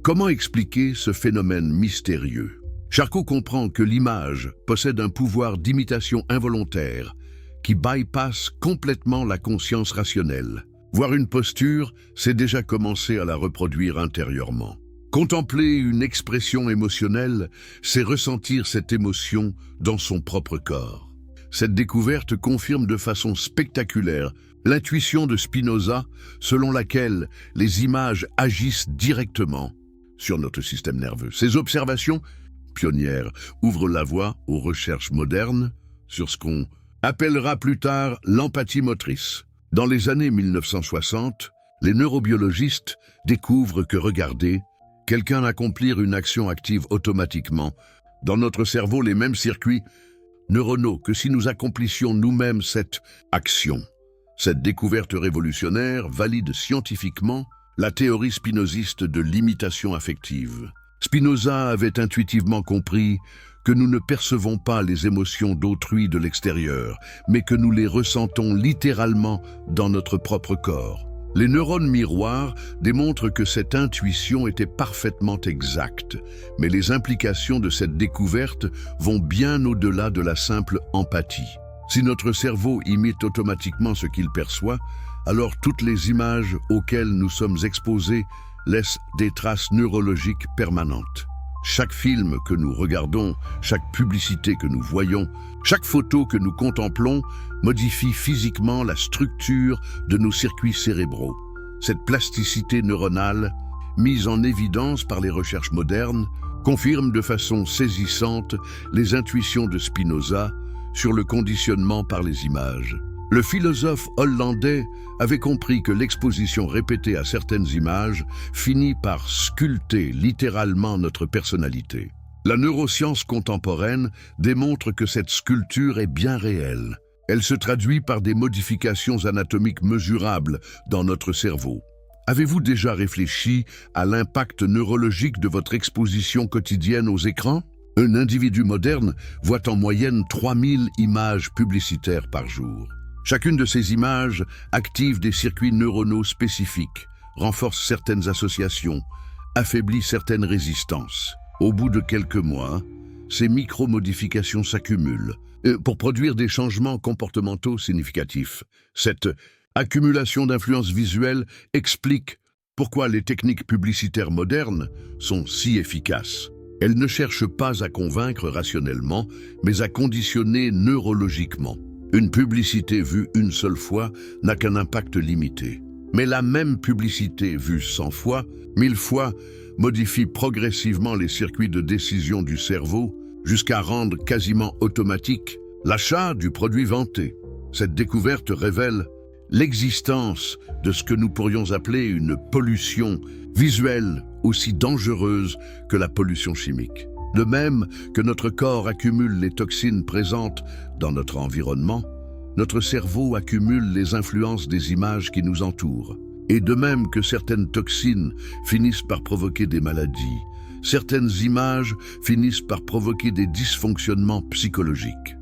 Comment expliquer ce phénomène mystérieux? Charcot comprend que l'image possède un pouvoir d'imitation involontaire qui bypasse complètement la conscience rationnelle. Voir une posture, c'est déjà commencer à la reproduire intérieurement. Contempler une expression émotionnelle, c'est ressentir cette émotion dans son propre corps. Cette découverte confirme de façon spectaculaire l'intuition de Spinoza selon laquelle les images agissent directement sur notre système nerveux. Ces observations pionnières ouvrent la voie aux recherches modernes sur ce qu'on appellera plus tard l'empathie motrice. Dans les années 1960, les neurobiologistes découvrent que, regardez, quelqu'un accomplir une action active automatiquement dans notre cerveau les mêmes circuits neuronaux que si nous accomplissions nous-mêmes cette action. Cette découverte révolutionnaire valide scientifiquement la théorie spinoziste de l'imitation affective. Spinoza avait intuitivement compris que nous ne percevons pas les émotions d'autrui de l'extérieur, mais que nous les ressentons littéralement dans notre propre corps. Les neurones miroirs démontrent que cette intuition était parfaitement exacte, mais les implications de cette découverte vont bien au-delà de la simple empathie. Si notre cerveau imite automatiquement ce qu'il perçoit, alors toutes les images auxquelles nous sommes exposés laissent des traces neurologiques permanentes. Chaque film que nous regardons, chaque publicité que nous voyons, chaque photo que nous contemplons modifie physiquement la structure de nos circuits cérébraux. Cette plasticité neuronale, mise en évidence par les recherches modernes, confirme de façon saisissante les intuitions de Spinoza sur le conditionnement par les images. Le philosophe hollandais avait compris que l'exposition répétée à certaines images finit par sculpter littéralement notre personnalité. La neuroscience contemporaine démontre que cette sculpture est bien réelle. Elle se traduit par des modifications anatomiques mesurables dans notre cerveau. Avez-vous déjà réfléchi à l'impact neurologique de votre exposition quotidienne aux écrans? Un individu moderne voit en moyenne 3000 images publicitaires par jour. Chacune de ces images active des circuits neuronaux spécifiques, renforce certaines associations, affaiblit certaines résistances. Au bout de quelques mois, ces micro-modifications s'accumulent pour produire des changements comportementaux significatifs. Cette accumulation d'influences visuelles explique pourquoi les techniques publicitaires modernes sont si efficaces. Elles ne cherchent pas à convaincre rationnellement, mais à conditionner neurologiquement. Une publicité vue une seule fois n'a qu'un impact limité. Mais la même publicité vue 100 fois, 1000 fois, modifie progressivement les circuits de décision du cerveau jusqu'à rendre quasiment automatique l'achat du produit vanté. Cette découverte révèle l'existence de ce que nous pourrions appeler une pollution visuelle aussi dangereuse que la pollution chimique. De même que notre corps accumule les toxines présentes dans notre environnement, notre cerveau accumule les influences des images qui nous entourent. Et de même que certaines toxines finissent par provoquer des maladies, certaines images finissent par provoquer des dysfonctionnements psychologiques.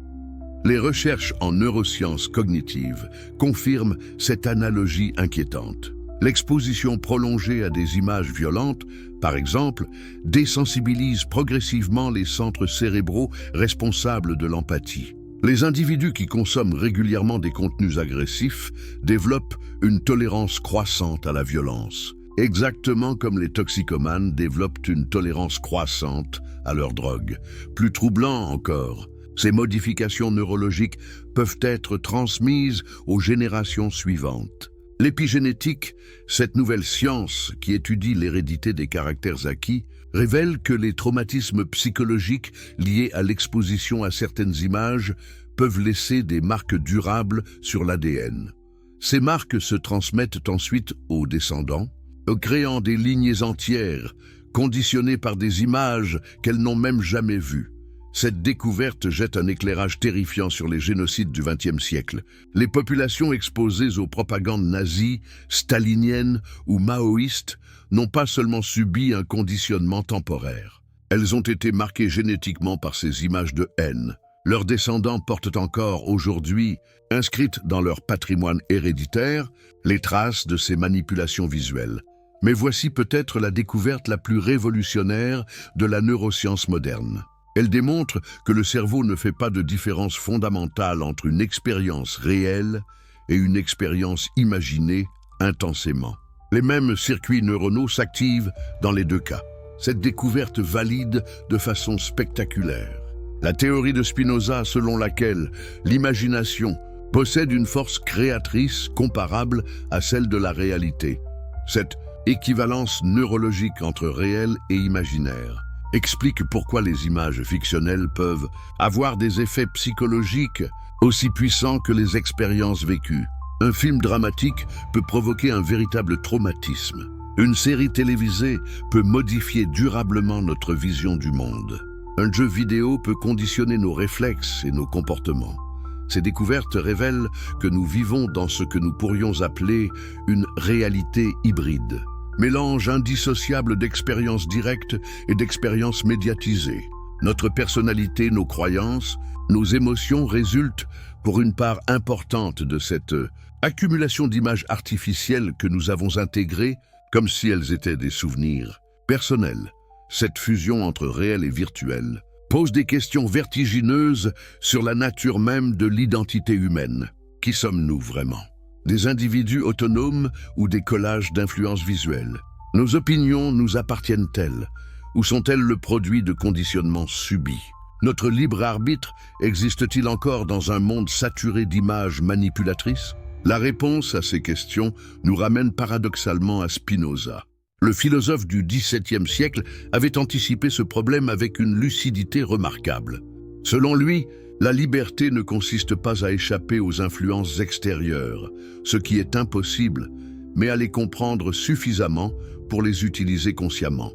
Les recherches en neurosciences cognitives confirment cette analogie inquiétante. L'exposition prolongée à des images violentes, par exemple, désensibilise progressivement les centres cérébraux responsables de l'empathie. Les individus qui consomment régulièrement des contenus agressifs développent une tolérance croissante à la violence, exactement comme les toxicomanes développent une tolérance croissante à leur drogue. Plus troublant encore, ces modifications neurologiques peuvent être transmises aux générations suivantes. L'épigénétique, cette nouvelle science qui étudie l'hérédité des caractères acquis, révèle que les traumatismes psychologiques liés à l'exposition à certaines images peuvent laisser des marques durables sur l'ADN. Ces marques se transmettent ensuite aux descendants, créant des lignées entières, conditionnées par des images qu'elles n'ont même jamais vues. Cette découverte jette un éclairage terrifiant sur les génocides du XXe siècle. Les populations exposées aux propagandes nazies, staliniennes ou maoïstes n'ont pas seulement subi un conditionnement temporaire. Elles ont été marquées génétiquement par ces images de haine. Leurs descendants portent encore aujourd'hui, inscrites dans leur patrimoine héréditaire, les traces de ces manipulations visuelles. Mais voici peut-être la découverte la plus révolutionnaire de la neuroscience moderne. Elle démontre que le cerveau ne fait pas de différence fondamentale entre une expérience réelle et une expérience imaginée intensément. Les mêmes circuits neuronaux s'activent dans les deux cas. Cette découverte valide de façon spectaculaire la théorie de Spinoza selon laquelle l'imagination possède une force créatrice comparable à celle de la réalité. Cette équivalence neurologique entre réel et imaginaire explique pourquoi les images fictionnelles peuvent avoir des effets psychologiques aussi puissants que les expériences vécues. Un film dramatique peut provoquer un véritable traumatisme. Une série télévisée peut modifier durablement notre vision du monde. Un jeu vidéo peut conditionner nos réflexes et nos comportements. Ces découvertes révèlent que nous vivons dans ce que nous pourrions appeler une réalité hybride. Mélange indissociable d'expériences directes et d'expériences médiatisées. Notre personnalité, nos croyances, nos émotions résultent pour une part importante de cette accumulation d'images artificielles que nous avons intégrées comme si elles étaient des souvenirs personnels. Cette fusion entre réel et virtuel pose des questions vertigineuses sur la nature même de l'identité humaine. Qui sommes-nous vraiment ? Des individus autonomes ou des collages d'influences visuelles? Nos opinions nous appartiennent-elles ou sont-elles le produit de conditionnements subis? Notre libre arbitre existe-t-il encore dans un monde saturé d'images manipulatrices? La réponse à ces questions nous ramène paradoxalement à Spinoza. Le philosophe du XVIIe siècle avait anticipé ce problème avec une lucidité remarquable. Selon lui, La liberté ne consiste pas à échapper aux influences extérieures, ce qui est impossible, mais à les comprendre suffisamment pour les utiliser consciemment.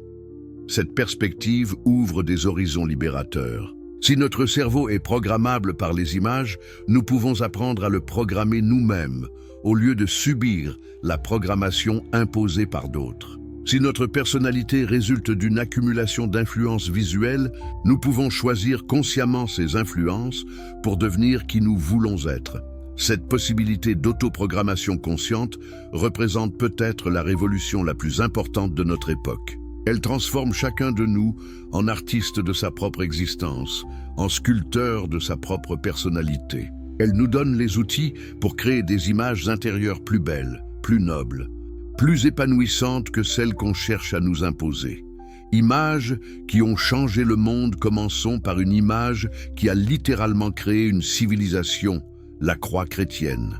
Cette perspective ouvre des horizons libérateurs. Si notre cerveau est programmable par les images, nous pouvons apprendre à le programmer nous-mêmes, au lieu de subir la programmation imposée par d'autres. Si notre personnalité résulte d'une accumulation d'influences visuelles, nous pouvons choisir consciemment ces influences pour devenir qui nous voulons être. Cette possibilité d'autoprogrammation consciente représente peut-être la révolution la plus importante de notre époque. Elle transforme chacun de nous en artiste de sa propre existence, en sculpteur de sa propre personnalité. Elle nous donne les outils pour créer des images intérieures plus belles, plus nobles, plus épanouissantes que celles qu'on cherche à nous imposer. Images qui ont changé le monde. Commençons par une image qui a littéralement créé une civilisation, la croix chrétienne.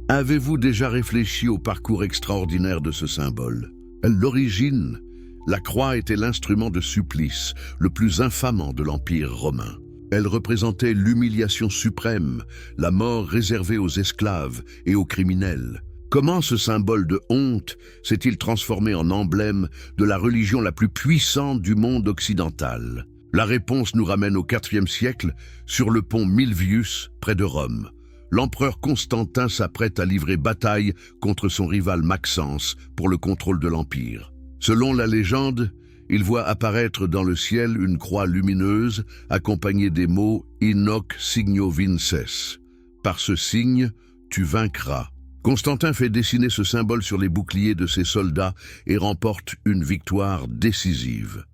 Avez-vous déjà réfléchi au parcours extraordinaire de ce symbole? À l'origine, la croix était l'instrument de supplice le plus infamant de l'Empire romain. Elle représentait l'humiliation suprême, la mort réservée aux esclaves et aux criminels. Comment ce symbole de honte s'est-il transformé en emblème de la religion la plus puissante du monde occidental? La réponse nous ramène au IVe siècle, sur le pont Milvius, près de Rome. L'empereur Constantin s'apprête à livrer bataille contre son rival Maxence pour le contrôle de l'Empire. Selon la légende, il voit apparaître dans le ciel une croix lumineuse accompagnée des mots « In hoc signo vinces ». Par ce signe, tu vaincras. Constantin fait dessiner ce symbole sur les boucliers de ses soldats et remporte une victoire décisive.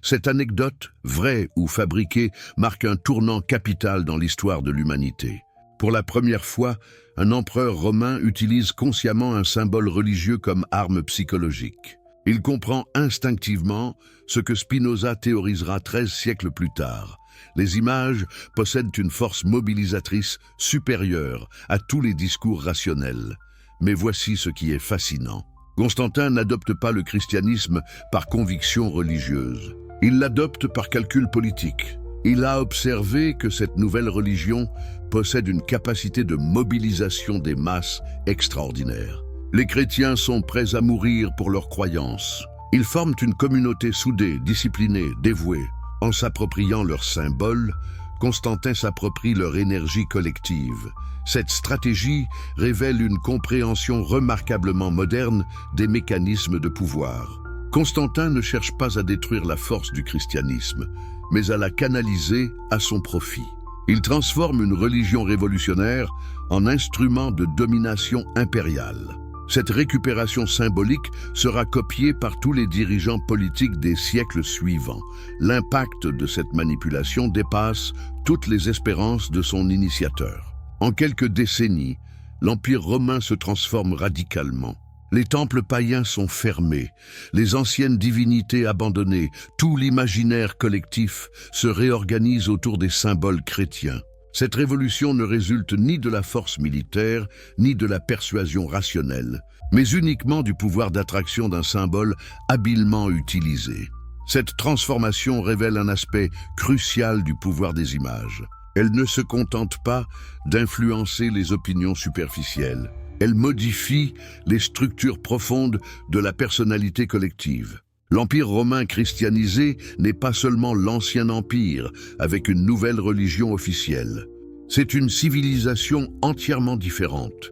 Cette anecdote, vraie ou fabriquée, marque un tournant capital dans l'histoire de l'humanité. Pour la première fois, un empereur romain utilise consciemment un symbole religieux comme arme psychologique. Il comprend instinctivement ce que Spinoza théorisera 13 siècles plus tard. Les images possèdent une force mobilisatrice supérieure à tous les discours rationnels. Mais voici ce qui est fascinant. Constantin n'adopte pas le christianisme par conviction religieuse. Il l'adopte par calcul politique. Il a observé que cette nouvelle religion possède une capacité de mobilisation des masses extraordinaire. Les chrétiens sont prêts à mourir pour leurs croyances. Ils forment une communauté soudée, disciplinée, dévouée. En s'appropriant leurs symboles, Constantin s'approprie leur énergie collective. Cette stratégie révèle une compréhension remarquablement moderne des mécanismes de pouvoir. Constantin ne cherche pas à détruire la force du christianisme, mais à la canaliser à son profit. Il transforme une religion révolutionnaire en instrument de domination impériale. Cette récupération symbolique sera copiée par tous les dirigeants politiques des siècles suivants. L'impact de cette manipulation dépasse toutes les espérances de son initiateur. En quelques décennies, l'Empire romain se transforme radicalement. Les temples païens sont fermés, les anciennes divinités abandonnées, tout l'imaginaire collectif se réorganise autour des symboles chrétiens. Cette révolution ne résulte ni de la force militaire, ni de la persuasion rationnelle, mais uniquement du pouvoir d'attraction d'un symbole habilement utilisé. Cette transformation révèle un aspect crucial du pouvoir des images. Elle ne se contente pas d'influencer les opinions superficielles. Elle modifie les structures profondes de la personnalité collective. L'Empire romain christianisé n'est pas seulement l'ancien empire avec une nouvelle religion officielle. C'est une civilisation entièrement différente,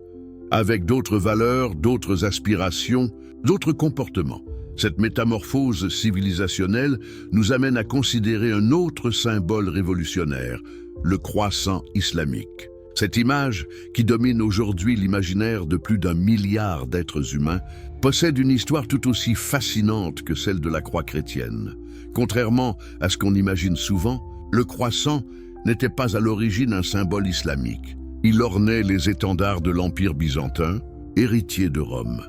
avec d'autres valeurs, d'autres aspirations, d'autres comportements. Cette métamorphose civilisationnelle nous amène à considérer un autre symbole révolutionnaire, le croissant islamique. Cette image, qui domine aujourd'hui l'imaginaire de plus d'1 milliard d'êtres humains, possède une histoire tout aussi fascinante que celle de la croix chrétienne. Contrairement à ce qu'on imagine souvent, le croissant n'était pas à l'origine un symbole islamique. Il ornait les étendards de l'Empire byzantin, héritier de Rome.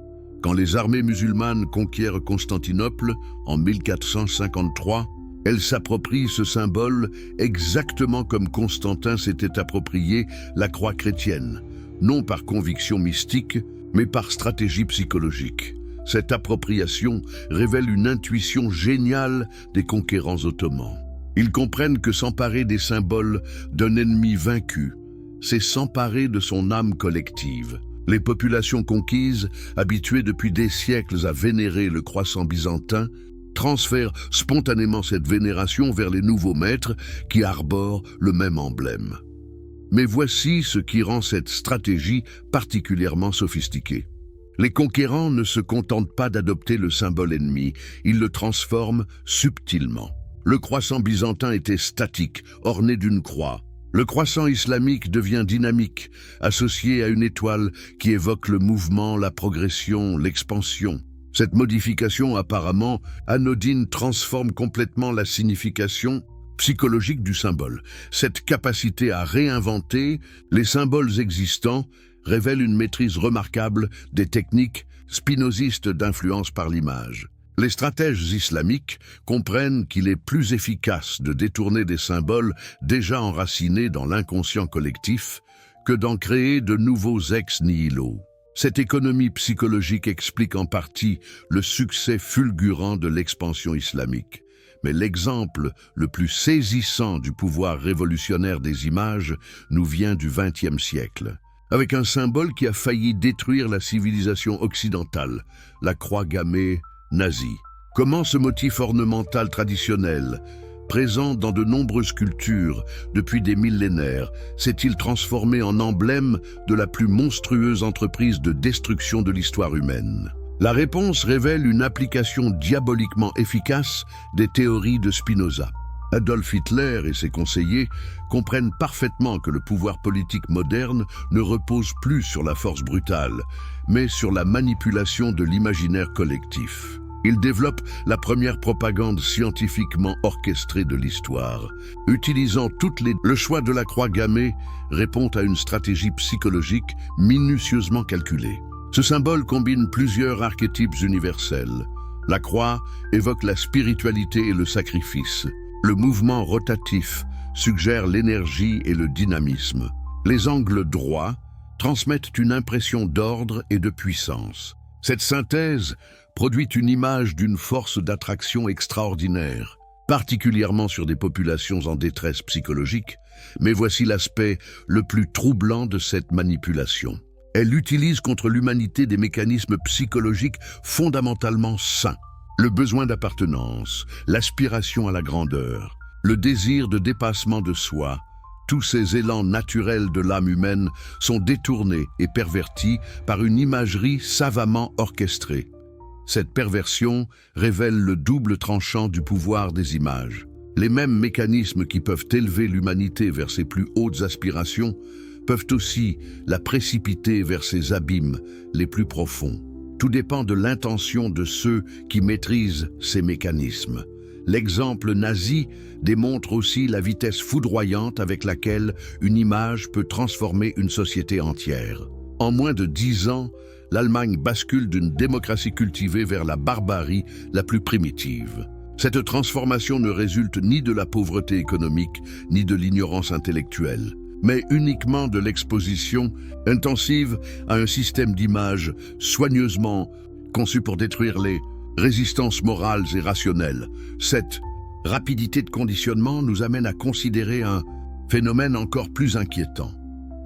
Quand les armées musulmanes conquièrent Constantinople en 1453, elles s'approprient ce symbole exactement comme Constantin s'était approprié la croix chrétienne, non par conviction mystique, mais par stratégie psychologique. Cette appropriation révèle une intuition géniale des conquérants ottomans. Ils comprennent que s'emparer des symboles d'un ennemi vaincu, c'est s'emparer de son âme collective. Les populations conquises, habituées depuis des siècles à vénérer le croissant byzantin, transfèrent spontanément cette vénération vers les nouveaux maîtres qui arborent le même emblème. Mais voici ce qui rend cette stratégie particulièrement sophistiquée. Les conquérants ne se contentent pas d'adopter le symbole ennemi, ils le transforment subtilement. Le croissant byzantin était statique, orné d'une croix. Le croissant islamique devient dynamique, associé à une étoile qui évoque le mouvement, la progression, l'expansion. Cette modification apparemment anodine transforme complètement la signification psychologique du symbole. Cette capacité à réinventer les symboles existants révèle une maîtrise remarquable des techniques spinozistes d'influence par l'image. Les stratèges islamiques comprennent qu'il est plus efficace de détourner des symboles déjà enracinés dans l'inconscient collectif que d'en créer de nouveaux ex nihilo. Cette économie psychologique explique en partie le succès fulgurant de l'expansion islamique. Mais l'exemple le plus saisissant du pouvoir révolutionnaire des images nous vient du XXe siècle, avec un symbole qui a failli détruire la civilisation occidentale, la croix gammée nazie. Comment ce motif ornemental traditionnel, présent dans de nombreuses cultures depuis des millénaires, s'est-il transformé en emblème de la plus monstrueuse entreprise de destruction de l'histoire humaine? La réponse révèle une application diaboliquement efficace des théories de Spinoza. Adolf Hitler et ses conseillers comprennent parfaitement que le pouvoir politique moderne ne repose plus sur la force brutale, mais sur la manipulation de l'imaginaire collectif. Ils développent la première propagande scientifiquement orchestrée de l'histoire. Utilisant le choix de la croix gammée répond à une stratégie psychologique minutieusement calculée. Ce symbole combine plusieurs archétypes universels. La croix évoque la spiritualité et le sacrifice. Le mouvement rotatif suggère l'énergie et le dynamisme. Les angles droits transmettent une impression d'ordre et de puissance. Cette synthèse produit une image d'une force d'attraction extraordinaire, particulièrement sur des populations en détresse psychologique, mais voici l'aspect le plus troublant de cette manipulation. Elle utilise contre l'humanité des mécanismes psychologiques fondamentalement sains. Le besoin d'appartenance, l'aspiration à la grandeur, le désir de dépassement de soi, tous ces élans naturels de l'âme humaine sont détournés et pervertis par une imagerie savamment orchestrée. Cette perversion révèle le double tranchant du pouvoir des images. Les mêmes mécanismes qui peuvent élever l'humanité vers ses plus hautes aspirations peuvent aussi la précipiter vers ses abîmes les plus profonds. Tout dépend de l'intention de ceux qui maîtrisent ces mécanismes. L'exemple nazi démontre aussi la vitesse foudroyante avec laquelle une image peut transformer une société entière. En moins de 10 ans, l'Allemagne bascule d'une démocratie cultivée vers la barbarie la plus primitive. Cette transformation ne résulte ni de la pauvreté économique, ni de l'ignorance intellectuelle, mais uniquement de l'exposition intensive à un système d'images soigneusement conçu pour détruire les résistances morales et rationnelles. Cette rapidité de conditionnement nous amène à considérer un phénomène encore plus inquiétant: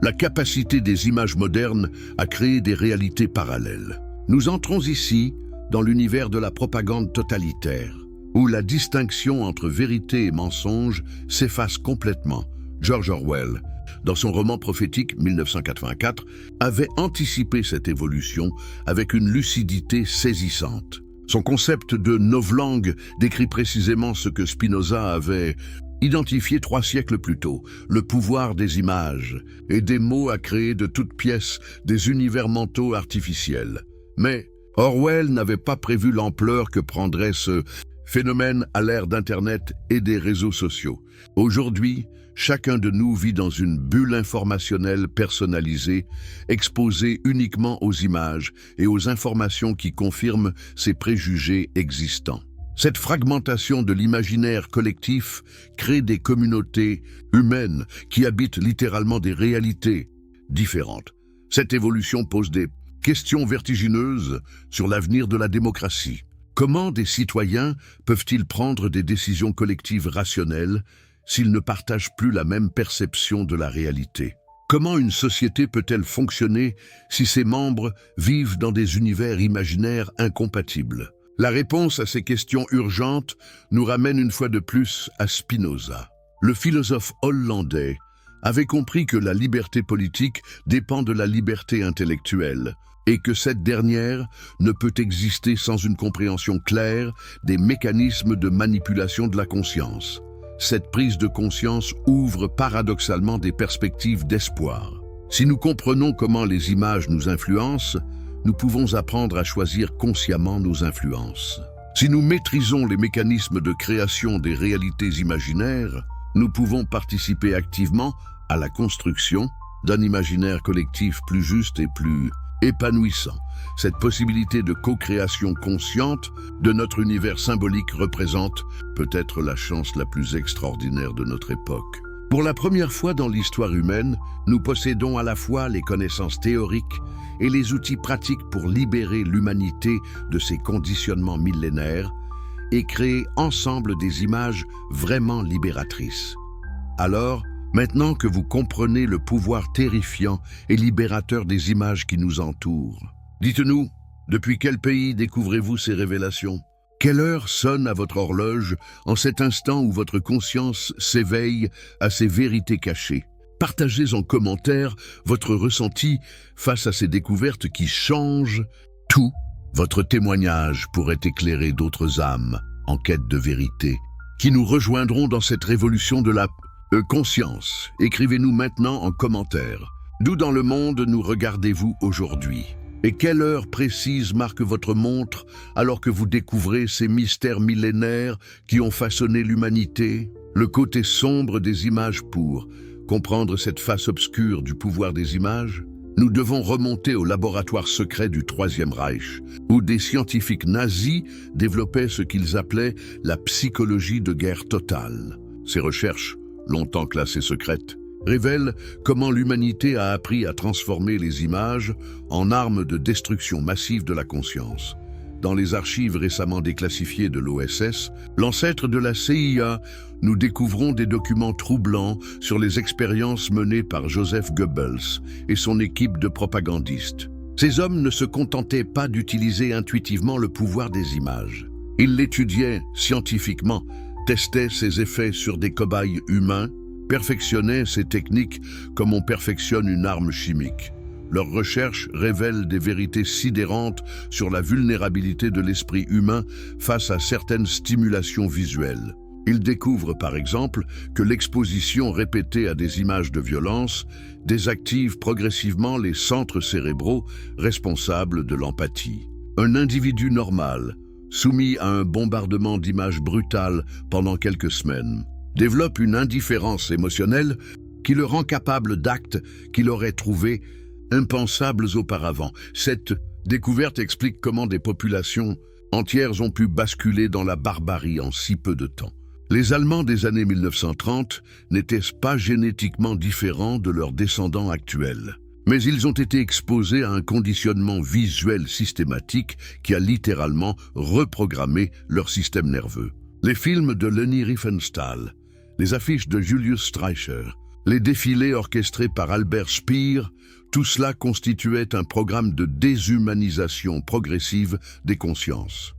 la capacité des images modernes à créer des réalités parallèles. Nous entrons ici dans l'univers de la propagande totalitaire, où la distinction entre vérité et mensonge s'efface complètement. George Orwell, dans son roman prophétique 1984, avait anticipé cette évolution avec une lucidité saisissante. Son concept de novlangue décrit précisément ce que Spinoza avait identifié 3 siècles plus tôt: le pouvoir des images et des mots à créer de toutes pièces des univers mentaux artificiels. Mais Orwell n'avait pas prévu l'ampleur que prendrait ce phénomène à l'ère d'Internet et des réseaux sociaux. Aujourd'hui, chacun de nous vit dans une bulle informationnelle personnalisée, exposée uniquement aux images et aux informations qui confirment ses préjugés existants. Cette fragmentation de l'imaginaire collectif crée des communautés humaines qui habitent littéralement des réalités différentes. Cette évolution pose des questions vertigineuses sur l'avenir de la démocratie. Comment des citoyens peuvent-ils prendre des décisions collectives rationnelles s'ils ne partagent plus la même perception de la réalité? Comment une société peut-elle fonctionner si ses membres vivent dans des univers imaginaires incompatibles? La réponse à ces questions urgentes nous ramène une fois de plus à Spinoza. Le philosophe hollandais avait compris que la liberté politique dépend de la liberté intellectuelle et que cette dernière ne peut exister sans une compréhension claire des mécanismes de manipulation de la conscience. Cette prise de conscience ouvre paradoxalement des perspectives d'espoir. Si nous comprenons comment les images nous influencent, nous pouvons apprendre à choisir consciemment nos influences. Si nous maîtrisons les mécanismes de création des réalités imaginaires, nous pouvons participer activement à la construction d'un imaginaire collectif plus juste et plus épanouissant. Cette possibilité de co-création consciente de notre univers symbolique représente peut-être la chance la plus extraordinaire de notre époque. Pour la première fois dans l'histoire humaine, nous possédons à la fois les connaissances théoriques et les outils pratiques pour libérer l'humanité de ses conditionnements millénaires et créer ensemble des images vraiment libératrices. Alors, maintenant que vous comprenez le pouvoir terrifiant et libérateur des images qui nous entourent, dites-nous, depuis quel pays découvrez-vous ces révélations? Quelle heure sonne à votre horloge en cet instant où votre conscience s'éveille à ces vérités cachées? Partagez en commentaire votre ressenti face à ces découvertes qui changent tout. Votre témoignage pourrait éclairer d'autres âmes en quête de vérité, qui nous rejoindront dans cette révolution de la conscience. Écrivez-nous maintenant en commentaire. D'où dans le monde nous regardez-vous aujourd'hui? Et quelle heure précise marque votre montre alors que vous découvrez ces mystères millénaires qui ont façonné l'humanité? Le côté sombre des images pour comprendre cette face obscure du pouvoir des images, nous devons remonter au laboratoire secret du Troisième Reich, où des scientifiques nazis développaient ce qu'ils appelaient la psychologie de guerre totale. Ces recherches, longtemps classées secrètes, révèlent comment l'humanité a appris à transformer les images en armes de destruction massive de la conscience. Dans les archives récemment déclassifiées de l'OSS, l'ancêtre de la CIA, nous découvrons des documents troublants sur les expériences menées par Joseph Goebbels et son équipe de propagandistes. Ces hommes ne se contentaient pas d'utiliser intuitivement le pouvoir des images. Ils l'étudiaient scientifiquement, testaient ses effets sur des cobayes humains, perfectionnaient ces techniques comme on perfectionne une arme chimique. Leurs recherches révèlent des vérités sidérantes sur la vulnérabilité de l'esprit humain face à certaines stimulations visuelles. Ils découvrent par exemple que l'exposition répétée à des images de violence désactive progressivement les centres cérébraux responsables de l'empathie. Un individu normal, soumis à un bombardement d'images brutales pendant quelques semaines, développe une indifférence émotionnelle qui le rend capable d'actes qu'il aurait trouvés impensables auparavant. Cette découverte explique comment des populations entières ont pu basculer dans la barbarie en si peu de temps. Les Allemands des années 1930 n'étaient pas génétiquement différents de leurs descendants actuels, mais ils ont été exposés à un conditionnement visuel systématique qui a littéralement reprogrammé leur système nerveux. Les films de Leni Riefenstahl, les affiches de Julius Streicher, les défilés orchestrés par Albert Speer, tout cela constituait un programme de déshumanisation progressive des consciences.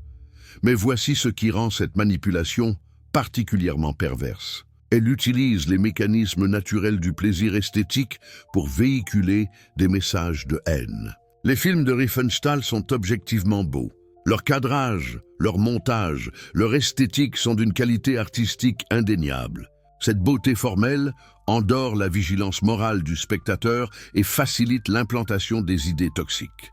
Mais voici ce qui rend cette manipulation particulièrement perverse. Elle utilise les mécanismes naturels du plaisir esthétique pour véhiculer des messages de haine. Les films de Riefenstahl sont objectivement beaux. Leur cadrage, leur montage, leur esthétique sont d'une qualité artistique indéniable. Cette beauté formelle endort la vigilance morale du spectateur et facilite l'implantation des idées toxiques.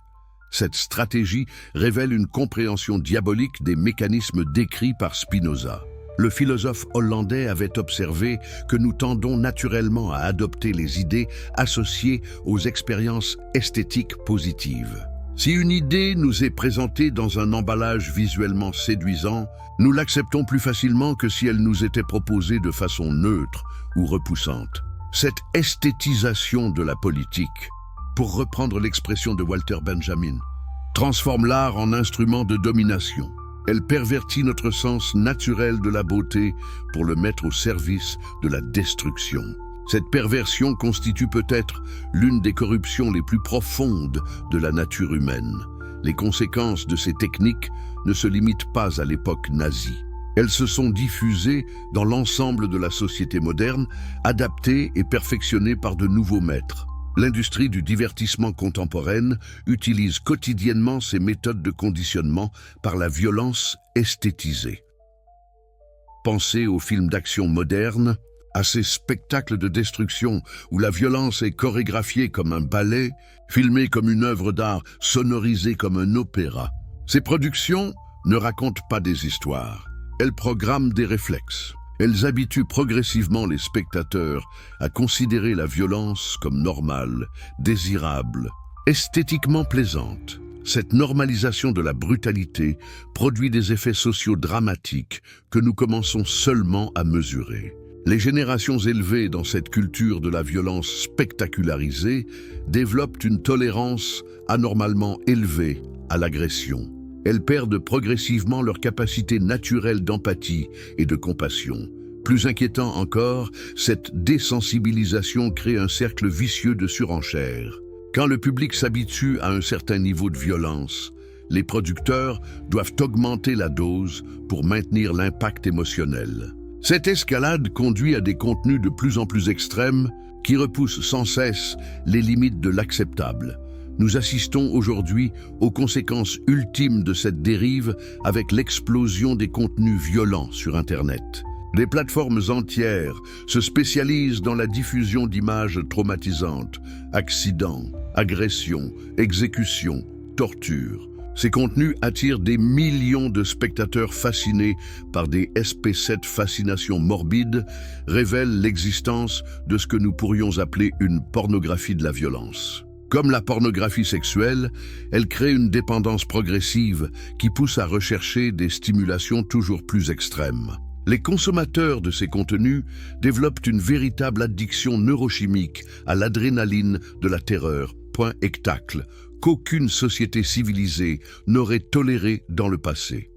Cette stratégie révèle une compréhension diabolique des mécanismes décrits par Spinoza. Le philosophe hollandais avait observé que nous tendons naturellement à adopter les idées associées aux expériences esthétiques positives. Si une idée nous est présentée dans un emballage visuellement séduisant, nous l'acceptons plus facilement que si elle nous était proposée de façon neutre ou repoussante. Cette esthétisation de la politique, pour reprendre l'expression de Walter Benjamin, transforme l'art en instrument de domination. Elle pervertit notre sens naturel de la beauté pour le mettre au service de la destruction. Cette perversion constitue peut-être l'une des corruptions les plus profondes de la nature humaine. Les conséquences de ces techniques ne se limitent pas à l'époque nazie. Elles se sont diffusées dans l'ensemble de la société moderne, adaptées et perfectionnées par de nouveaux maîtres. L'industrie du divertissement contemporaine utilise quotidiennement ces méthodes de conditionnement par la violence esthétisée. Pensez aux films d'action modernes, à ces spectacles de destruction où la violence est chorégraphiée comme un ballet, filmée comme une œuvre d'art, sonorisée comme un opéra. Ces productions ne racontent pas des histoires, elles programment des réflexes. Elles habituent progressivement les spectateurs à considérer la violence comme normale, désirable, esthétiquement plaisante. Cette normalisation de la brutalité produit des effets sociaux dramatiques que nous commençons seulement à mesurer. Les générations élevées dans cette culture de la violence spectacularisée développent une tolérance anormalement élevée à l'agression. Elles perdent progressivement leur capacité naturelle d'empathie et de compassion. Plus inquiétant encore, cette désensibilisation crée un cercle vicieux de surenchère. Quand le public s'habitue à un certain niveau de violence, les producteurs doivent augmenter la dose pour maintenir l'impact émotionnel. Cette escalade conduit à des contenus de plus en plus extrêmes qui repoussent sans cesse les limites de l'acceptable. Nous assistons aujourd'hui aux conséquences ultimes de cette dérive avec l'explosion des contenus violents sur Internet. Des plateformes entières se spécialisent dans la diffusion d'images traumatisantes, accidents, agressions, exécutions, tortures. Ces contenus attirent des millions de spectateurs fascinés par des SP7 fascinations morbides, révèlent l'existence de ce que nous pourrions appeler une pornographie de la violence. Comme la pornographie sexuelle, elle crée une dépendance progressive qui pousse à rechercher des stimulations toujours plus extrêmes. Les consommateurs de ces contenus développent une véritable addiction neurochimique à l'adrénaline de la terreur, point hectacle, qu'aucune société civilisée n'aurait toléré dans le passé.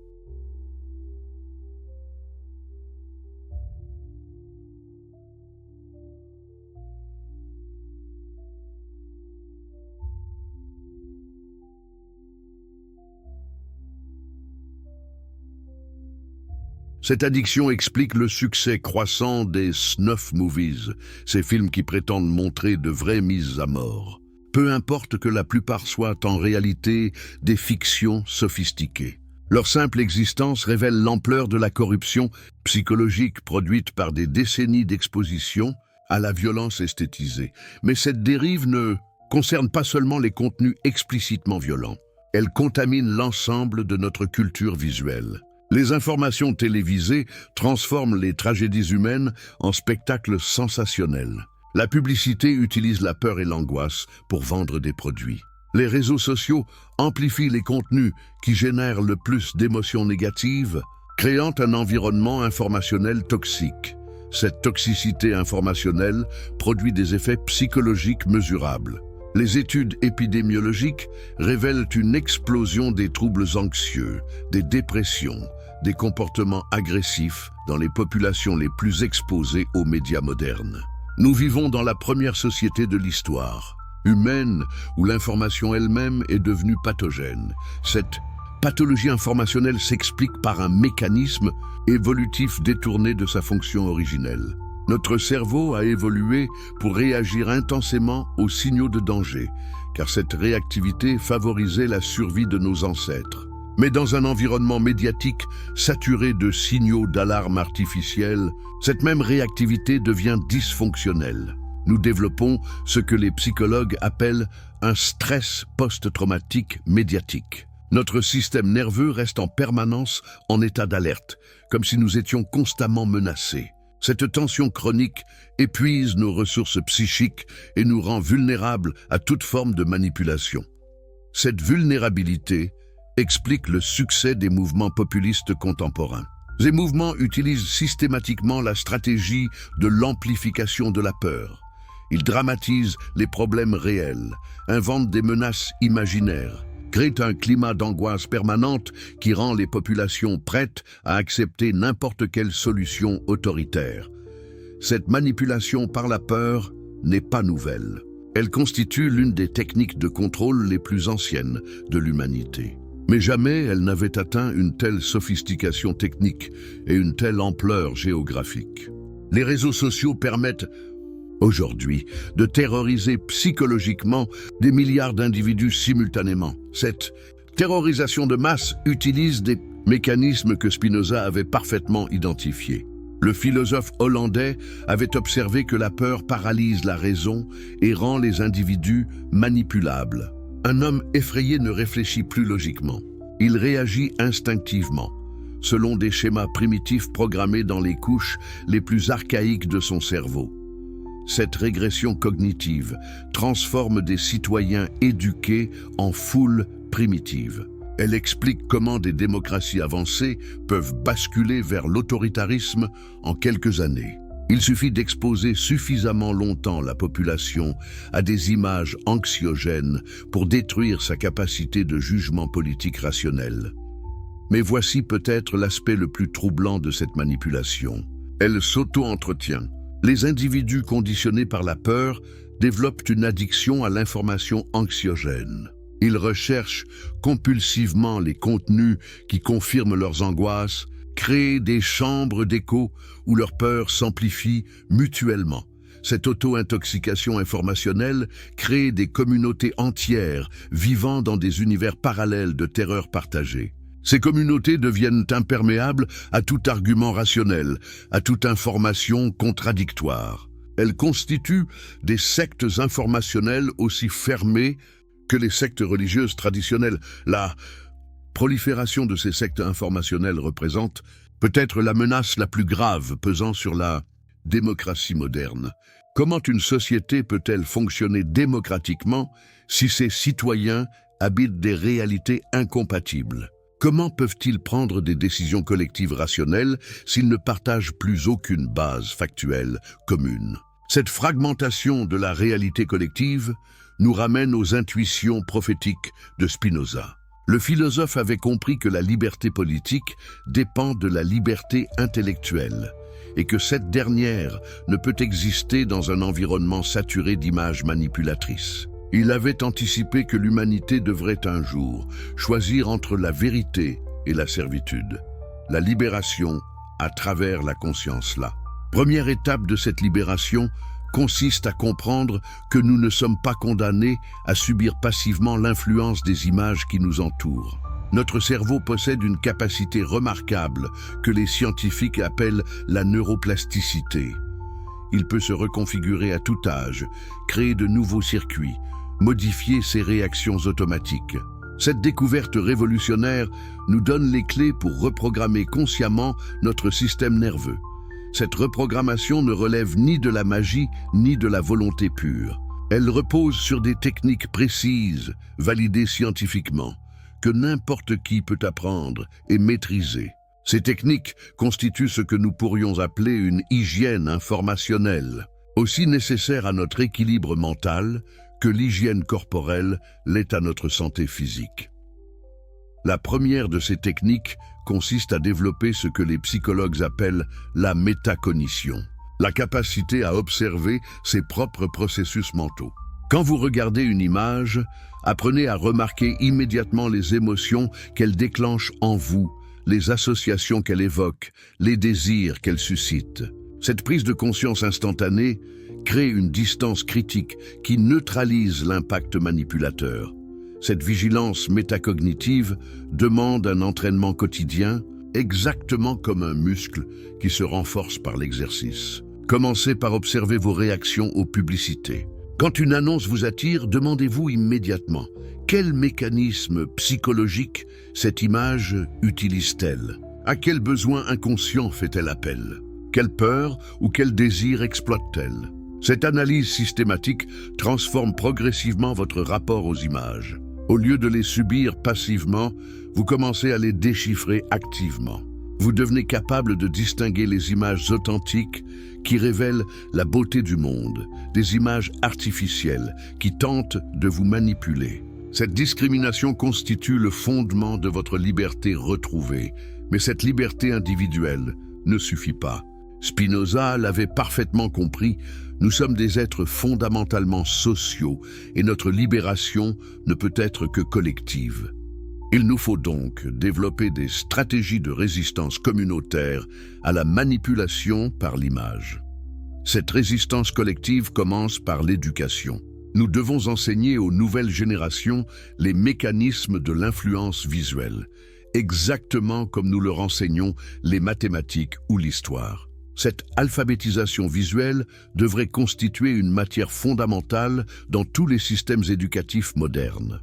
Cette addiction explique le succès croissant des snuff movies, ces films qui prétendent montrer de vraies mises à mort. Peu importe que la plupart soient en réalité des fictions sophistiquées. Leur simple existence révèle l'ampleur de la corruption psychologique produite par des décennies d'exposition à la violence esthétisée. Mais cette dérive ne concerne pas seulement les contenus explicitement violents. Elle contamine l'ensemble de notre culture visuelle. Les informations télévisées transforment les tragédies humaines en spectacles sensationnels. La publicité utilise la peur et l'angoisse pour vendre des produits. Les réseaux sociaux amplifient les contenus qui génèrent le plus d'émotions négatives, créant un environnement informationnel toxique. Cette toxicité informationnelle produit des effets psychologiques mesurables. Les études épidémiologiques révèlent une explosion des troubles anxieux, des dépressions, des comportements agressifs dans les populations les plus exposées aux médias modernes. Nous vivons dans la première société de l'histoire humaine où l'information elle-même est devenue pathogène. Cette pathologie informationnelle s'explique par un mécanisme évolutif détourné de sa fonction originelle. Notre cerveau a évolué pour réagir intensément aux signaux de danger, car cette réactivité favorisait la survie de nos ancêtres. Mais dans un environnement médiatique saturé de signaux d'alarme artificiels, cette même réactivité devient dysfonctionnelle. Nous développons ce que les psychologues appellent un stress post-traumatique médiatique. Notre système nerveux reste en permanence en état d'alerte, comme si nous étions constamment menacés. Cette tension chronique épuise nos ressources psychiques et nous rend vulnérables à toute forme de manipulation. Cette vulnérabilité explique le succès des mouvements populistes contemporains. Ces mouvements utilisent systématiquement la stratégie de l'amplification de la peur. Ils dramatisent les problèmes réels, inventent des menaces imaginaires créent un climat d'angoisse permanente qui rend les populations prêtes à accepter n'importe quelle solution autoritaire. Cette manipulation par la peur n'est pas nouvelle. Elle constitue l'une des techniques de contrôle les plus anciennes de l'humanité. Mais jamais elle n'avait atteint une telle sophistication technique et une telle ampleur géographique. Les réseaux sociaux permettent aujourd'hui de terroriser psychologiquement des milliards d'individus simultanément. Cette terrorisation de masse utilise des mécanismes que Spinoza avait parfaitement identifiés. Le philosophe hollandais avait observé que la peur paralyse la raison et rend les individus manipulables. Un homme effrayé ne réfléchit plus logiquement. Il réagit instinctivement, selon des schémas primitifs programmés dans les couches les plus archaïques de son cerveau. Cette régression cognitive transforme des citoyens éduqués en foule primitive. Elle explique comment des démocraties avancées peuvent basculer vers l'autoritarisme en quelques années. Il suffit d'exposer suffisamment longtemps la population à des images anxiogènes pour détruire sa capacité de jugement politique rationnel. Mais voici peut-être l'aspect le plus troublant de cette manipulation. Elle s'auto-entretient. Les individus conditionnés par la peur développent une addiction à l'information anxiogène. Ils recherchent compulsivement les contenus qui confirment leurs angoisses, créent des chambres d'écho où leur peur s'amplifie mutuellement. Cette auto-intoxication informationnelle crée des communautés entières vivant dans des univers parallèles de terreur partagée. Ces communautés deviennent imperméables à tout argument rationnel, à toute information contradictoire. Elles constituent des sectes informationnelles aussi fermées que les sectes religieuses traditionnelles. La prolifération de ces sectes informationnelles représente peut-être la menace la plus grave pesant sur la démocratie moderne. Comment une société peut-elle fonctionner démocratiquement si ses citoyens habitent des réalités incompatibles ? Comment peuvent-ils prendre des décisions collectives rationnelles s'ils ne partagent plus aucune base factuelle commune ? Cette fragmentation de la réalité collective nous ramène aux intuitions prophétiques de Spinoza. Le philosophe avait compris que la liberté politique dépend de la liberté intellectuelle et que cette dernière ne peut exister dans un environnement saturé d'images manipulatrices. Il avait anticipé que l'humanité devrait un jour choisir entre la vérité et la servitude, la libération à travers la conscience-là. Première étape de cette libération consiste à comprendre que nous ne sommes pas condamnés à subir passivement l'influence des images qui nous entourent. Notre cerveau possède une capacité remarquable que les scientifiques appellent la neuroplasticité. Il peut se reconfigurer à tout âge, créer de nouveaux circuits, modifier ses réactions automatiques. Cette découverte révolutionnaire nous donne les clés pour reprogrammer consciemment notre système nerveux. Cette reprogrammation ne relève ni de la magie ni de la volonté pure. Elle repose sur des techniques précises, validées scientifiquement, que n'importe qui peut apprendre et maîtriser. Ces techniques constituent ce que nous pourrions appeler une hygiène informationnelle, aussi nécessaire à notre équilibre mental que l'hygiène corporelle l'est à notre santé physique. La première de ces techniques consiste à développer ce que les psychologues appellent la métacognition, la capacité à observer ses propres processus mentaux. Quand vous regardez une image, apprenez à remarquer immédiatement les émotions qu'elle déclenche en vous, les associations qu'elle évoque, les désirs qu'elle suscite. Cette prise de conscience instantanée crée une distance critique qui neutralise l'impact manipulateur. Cette vigilance métacognitive demande un entraînement quotidien, exactement comme un muscle qui se renforce par l'exercice. Commencez par observer vos réactions aux publicités. Quand une annonce vous attire, demandez-vous immédiatement quel mécanisme psychologique cette image utilise-t-elle? À quel besoin inconscient fait-elle appel? Quelle peur ou quel désir exploite-t-elle? Cette analyse systématique transforme progressivement votre rapport aux images. Au lieu de les subir passivement, vous commencez à les déchiffrer activement. Vous devenez capable de distinguer les images authentiques qui révèlent la beauté du monde, des images artificielles qui tentent de vous manipuler. Cette discrimination constitue le fondement de votre liberté retrouvée, mais cette liberté individuelle ne suffit pas. Spinoza l'avait parfaitement compris, nous sommes des êtres fondamentalement sociaux et notre libération ne peut être que collective. Il nous faut donc développer des stratégies de résistance communautaire à la manipulation par l'image. Cette résistance collective commence par l'éducation. Nous devons enseigner aux nouvelles générations les mécanismes de l'influence visuelle, exactement comme nous leur enseignons les mathématiques ou l'histoire. Cette alphabétisation visuelle devrait constituer une matière fondamentale dans tous les systèmes éducatifs modernes.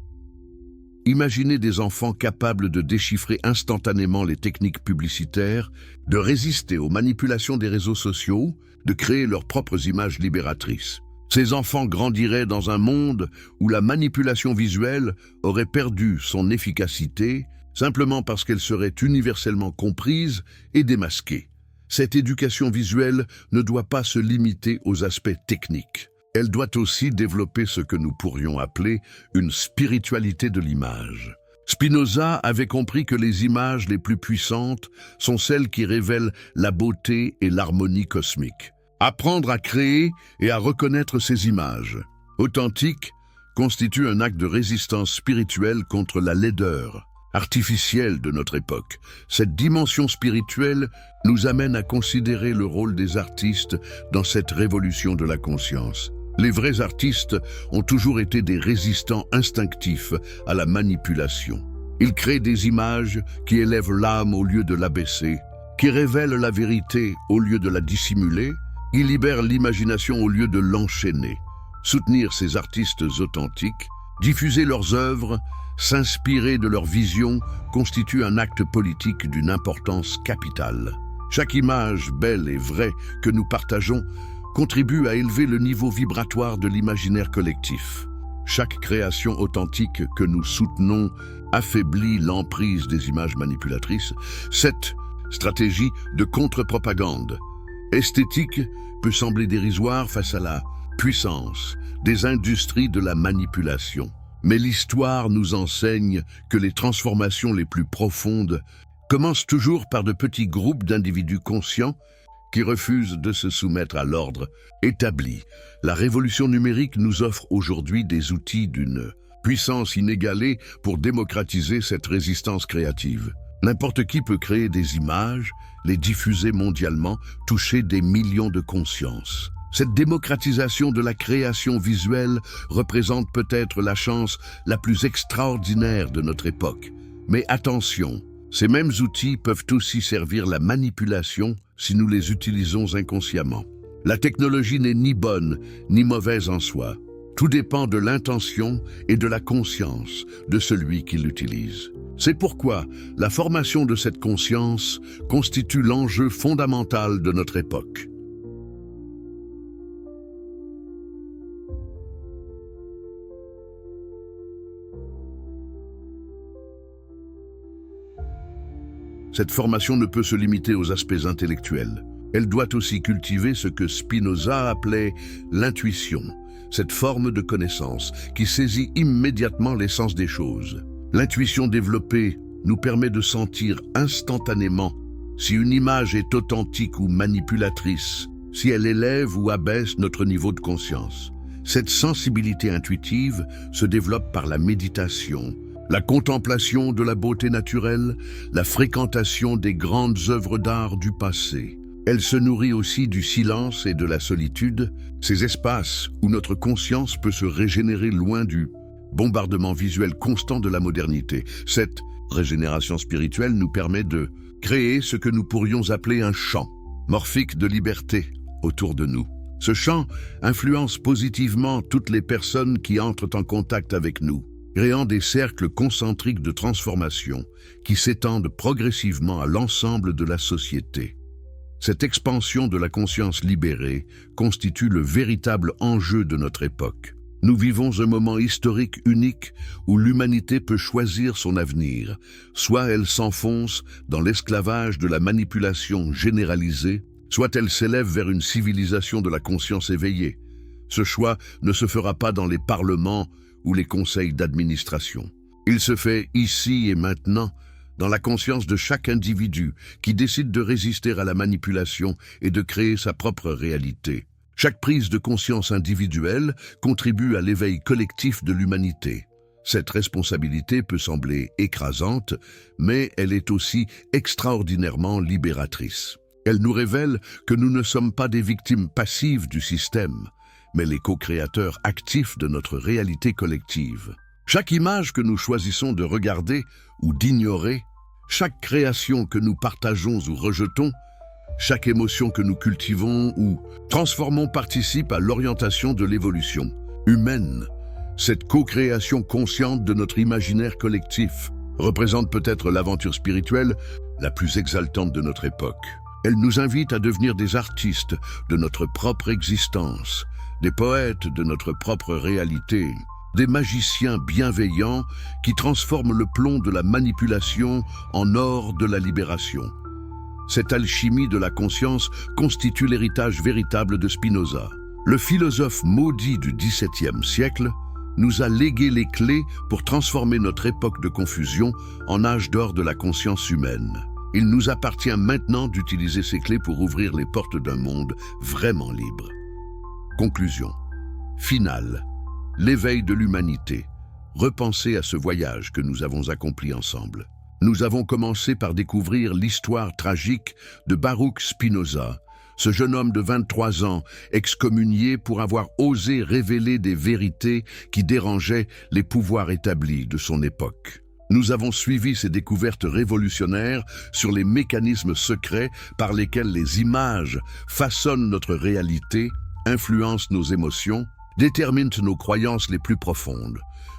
Imaginez des enfants capables de déchiffrer instantanément les techniques publicitaires, de résister aux manipulations des réseaux sociaux, de créer leurs propres images libératrices. Ces enfants grandiraient dans un monde où la manipulation visuelle aurait perdu son efficacité simplement parce qu'elle serait universellement comprise et démasquée. Cette éducation visuelle ne doit pas se limiter aux aspects techniques. Elle doit aussi développer ce que nous pourrions appeler une spiritualité de l'image. Spinoza avait compris que les images les plus puissantes sont celles qui révèlent la beauté et l'harmonie cosmique. Apprendre à créer et à reconnaître ces images authentiques constitue un acte de résistance spirituelle contre la laideur artificielle de notre époque. Cette dimension spirituelle nous amène à considérer le rôle des artistes dans cette révolution de la conscience. Les vrais artistes ont toujours été des résistants instinctifs à la manipulation. Ils créent des images qui élèvent l'âme au lieu de l'abaisser, qui révèlent la vérité au lieu de la dissimuler. Ils libèrent l'imagination au lieu de l'enchaîner. Soutenir ces artistes authentiques, diffuser leurs œuvres, s'inspirer de leur vision constitue un acte politique d'une importance capitale. Chaque image belle et vraie que nous partageons contribue à élever le niveau vibratoire de l'imaginaire collectif. Chaque création authentique que nous soutenons affaiblit l'emprise des images manipulatrices. Cette stratégie de contre-propagande esthétique peut sembler dérisoire face à la puissance des industries de la manipulation. Mais l'histoire nous enseigne que les transformations les plus profondes commencent toujours par de petits groupes d'individus conscients qui refusent de se soumettre à l'ordre établi. La révolution numérique nous offre aujourd'hui des outils d'une puissance inégalée pour démocratiser cette résistance créative. N'importe qui peut créer des images, les diffuser mondialement, toucher des millions de consciences. Cette démocratisation de la création visuelle représente peut-être la chance la plus extraordinaire de notre époque. Mais attention, ces mêmes outils peuvent aussi servir la manipulation si nous les utilisons inconsciemment. La technologie n'est ni bonne ni mauvaise en soi. Tout dépend de l'intention et de la conscience de celui qui l'utilise. C'est pourquoi la formation de cette conscience constitue l'enjeu fondamental de notre époque. Cette formation ne peut se limiter aux aspects intellectuels. Elle doit aussi cultiver ce que Spinoza appelait l'intuition, cette forme de connaissance qui saisit immédiatement l'essence des choses. L'intuition développée nous permet de sentir instantanément si une image est authentique ou manipulatrice, si elle élève ou abaisse notre niveau de conscience. Cette sensibilité intuitive se développe par la méditation, la contemplation de la beauté naturelle, la fréquentation des grandes œuvres d'art du passé. Elle se nourrit aussi du silence et de la solitude, ces espaces où notre conscience peut se régénérer loin du bombardement visuel constant de la modernité. Cette régénération spirituelle nous permet de créer ce que nous pourrions appeler un champ morphique de liberté autour de nous. Ce champ influence positivement toutes les personnes qui entrent en contact avec nous, créant des cercles concentriques de transformation qui s'étendent progressivement à l'ensemble de la société. Cette expansion de la conscience libérée constitue le véritable enjeu de notre époque. Nous vivons un moment historique unique où l'humanité peut choisir son avenir. Soit elle s'enfonce dans l'esclavage de la manipulation généralisée, soit elle s'élève vers une civilisation de la conscience éveillée. Ce choix ne se fera pas dans les parlements ou les conseils d'administration. Il se fait ici et maintenant, dans la conscience de chaque individu qui décide de résister à la manipulation et de créer sa propre réalité. Chaque prise de conscience individuelle contribue à l'éveil collectif de l'humanité. Cette responsabilité peut sembler écrasante, mais elle est aussi extraordinairement libératrice. Elle nous révèle que nous ne sommes pas des victimes passives du système, mais les co-créateurs actifs de notre réalité collective. Chaque image que nous choisissons de regarder ou d'ignorer, chaque création que nous partageons ou rejetons, chaque émotion que nous cultivons ou transformons participe à l'orientation de l'évolution humaine. Cette co-création consciente de notre imaginaire collectif représente peut-être l'aventure spirituelle la plus exaltante de notre époque. Elle nous invite à devenir des artistes de notre propre existence, des poètes de notre propre réalité, des magiciens bienveillants qui transforment le plomb de la manipulation en or de la libération. Cette alchimie de la conscience constitue l'héritage véritable de Spinoza. Le philosophe maudit du XVIIe siècle nous a légué les clés pour transformer notre époque de confusion en âge d'or de la conscience humaine. Il nous appartient maintenant d'utiliser ces clés pour ouvrir les portes d'un monde vraiment libre. Conclusion. Finale. L'éveil de l'humanité. Repensez à ce voyage que nous avons accompli ensemble. Nous avons commencé par découvrir l'histoire tragique de Baruch Spinoza, ce jeune homme de 23 ans, excommunié pour avoir osé révéler des vérités qui dérangeaient les pouvoirs établis de son époque. Nous avons suivi ces découvertes révolutionnaires sur les mécanismes secrets par lesquels les images façonnent notre réalité, influencent nos émotions, déterminent nos croyances les plus profondes.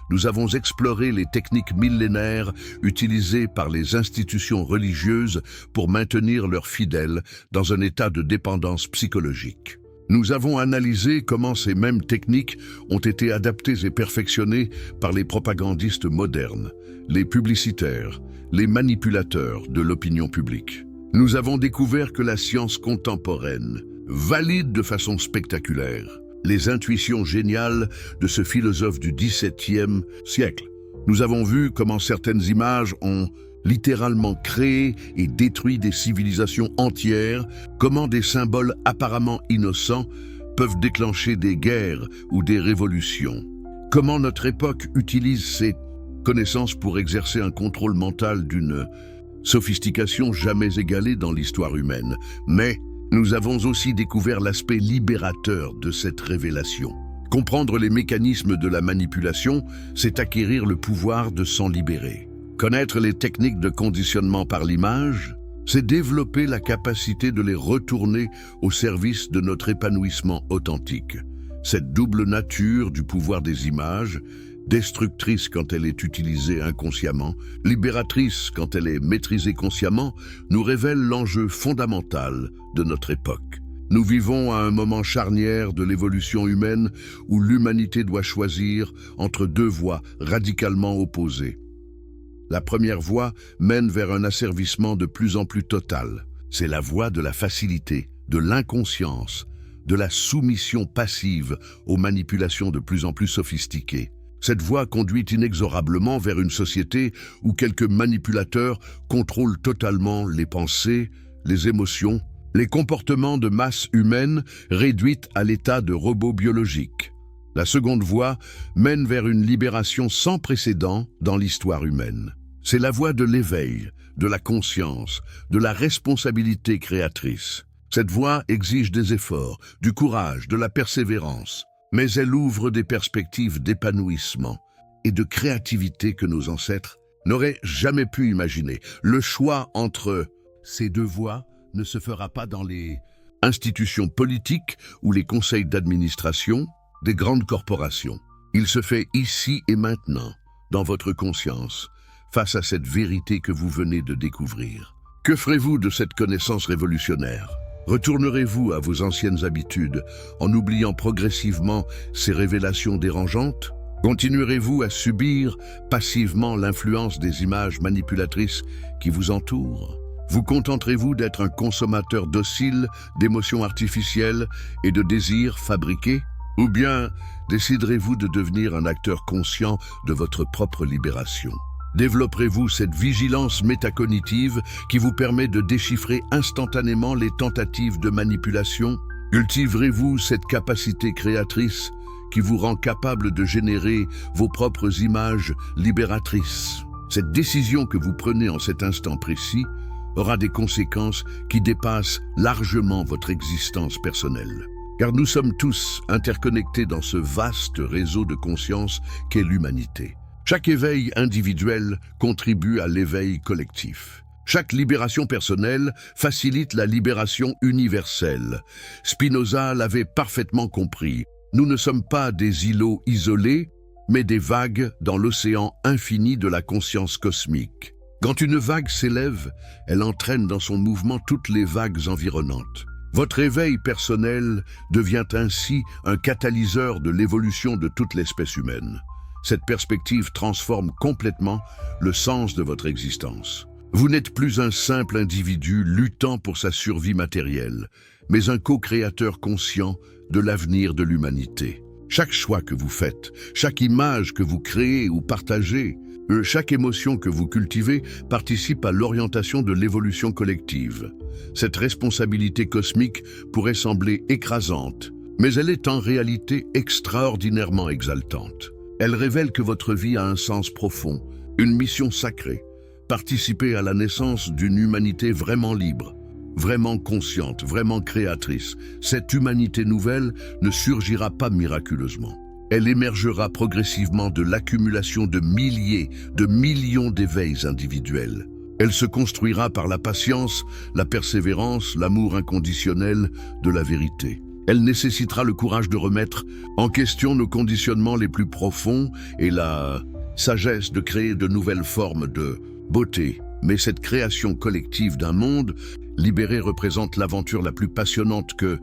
Nous avons exploré les techniques millénaires utilisées par les institutions religieuses pour maintenir leurs fidèles dans un état de dépendance psychologique. Nous avons analysé comment ces mêmes techniques ont été adaptées et perfectionnées par les propagandistes modernes, les publicitaires, les manipulateurs de l'opinion publique. Nous avons découvert que la science contemporaine valide de façon spectaculaire les intuitions géniales de ce philosophe du XVIIe siècle. Nous avons vu comment certaines images ont littéralement créé et détruit des civilisations entières, comment des symboles apparemment innocents peuvent déclencher des guerres ou des révolutions. Comment notre époque utilise ces connaissances pour exercer un contrôle mental d'une sophistication jamais égalée dans l'histoire humaine. Mais nous avons aussi découvert l'aspect libérateur de cette révélation. Comprendre les mécanismes de la manipulation, c'est acquérir le pouvoir de s'en libérer. Connaître les techniques de conditionnement par l'image, c'est développer la capacité de les retourner au service de notre épanouissement authentique. Cette double nature du pouvoir des images, destructrice quand elle est utilisée inconsciemment, libératrice quand elle est maîtrisée consciemment, nous révèle l'enjeu fondamental de notre époque. Nous vivons à un moment charnière de l'évolution humaine où l'humanité doit choisir entre deux voies radicalement opposées. La première voie mène vers un asservissement de plus en plus total. C'est la voie de la facilité, de l'inconscience, de la soumission passive aux manipulations de plus en plus sophistiquées. Cette voie conduit inexorablement vers une société où quelques manipulateurs contrôlent totalement les pensées, les émotions, les comportements de masse humaine réduites à l'état de robots biologiques. La seconde voie mène vers une libération sans précédent dans l'histoire humaine. C'est la voie de l'éveil, de la conscience, de la responsabilité créatrice. Cette voie exige des efforts, du courage, de la persévérance. Mais elle ouvre des perspectives d'épanouissement et de créativité que nos ancêtres n'auraient jamais pu imaginer. Le choix entre ces deux voies ne se fera pas dans les institutions politiques ou les conseils d'administration des grandes corporations. Il se fait ici et maintenant, dans votre conscience, face à cette vérité que vous venez de découvrir. Que ferez-vous de cette connaissance révolutionnaire ? Retournerez-vous à vos anciennes habitudes en oubliant progressivement ces révélations dérangeantes? Continuerez-vous à subir passivement l'influence des images manipulatrices qui vous entourent? Vous contenterez-vous d'être un consommateur docile d'émotions artificielles et de désirs fabriqués? Ou bien déciderez-vous de devenir un acteur conscient de votre propre libération? Développerez-vous cette vigilance métacognitive qui vous permet de déchiffrer instantanément les tentatives de manipulation? Cultiverez-vous cette capacité créatrice qui vous rend capable de générer vos propres images libératrices? Cette décision que vous prenez en cet instant précis aura des conséquences qui dépassent largement votre existence personnelle. Car nous sommes tous interconnectés dans ce vaste réseau de conscience qu'est l'humanité. Chaque éveil individuel contribue à l'éveil collectif. Chaque libération personnelle facilite la libération universelle. Spinoza l'avait parfaitement compris. Nous ne sommes pas des îlots isolés, mais des vagues dans l'océan infini de la conscience cosmique. Quand une vague s'élève, elle entraîne dans son mouvement toutes les vagues environnantes. Votre éveil personnel devient ainsi un catalyseur de l'évolution de toute l'espèce humaine. Cette perspective transforme complètement le sens de votre existence. Vous n'êtes plus un simple individu luttant pour sa survie matérielle, mais un co-créateur conscient de l'avenir de l'humanité. Chaque choix que vous faites, chaque image que vous créez ou partagez, chaque émotion que vous cultivez participe à l'orientation de l'évolution collective. Cette responsabilité cosmique pourrait sembler écrasante, mais elle est en réalité extraordinairement exaltante. Elle révèle que votre vie a un sens profond, une mission sacrée. Participer à la naissance d'une humanité vraiment libre, vraiment consciente, vraiment créatrice. Cette humanité nouvelle ne surgira pas miraculeusement. Elle émergera progressivement de l'accumulation de milliers, de millions d'éveils individuels. Elle se construira par la patience, la persévérance, l'amour inconditionnel de la vérité. Elle nécessitera le courage de remettre en question nos conditionnements les plus profonds et la sagesse de créer de nouvelles formes de beauté. Mais cette création collective d'un monde libéré représente l'aventure la plus passionnante que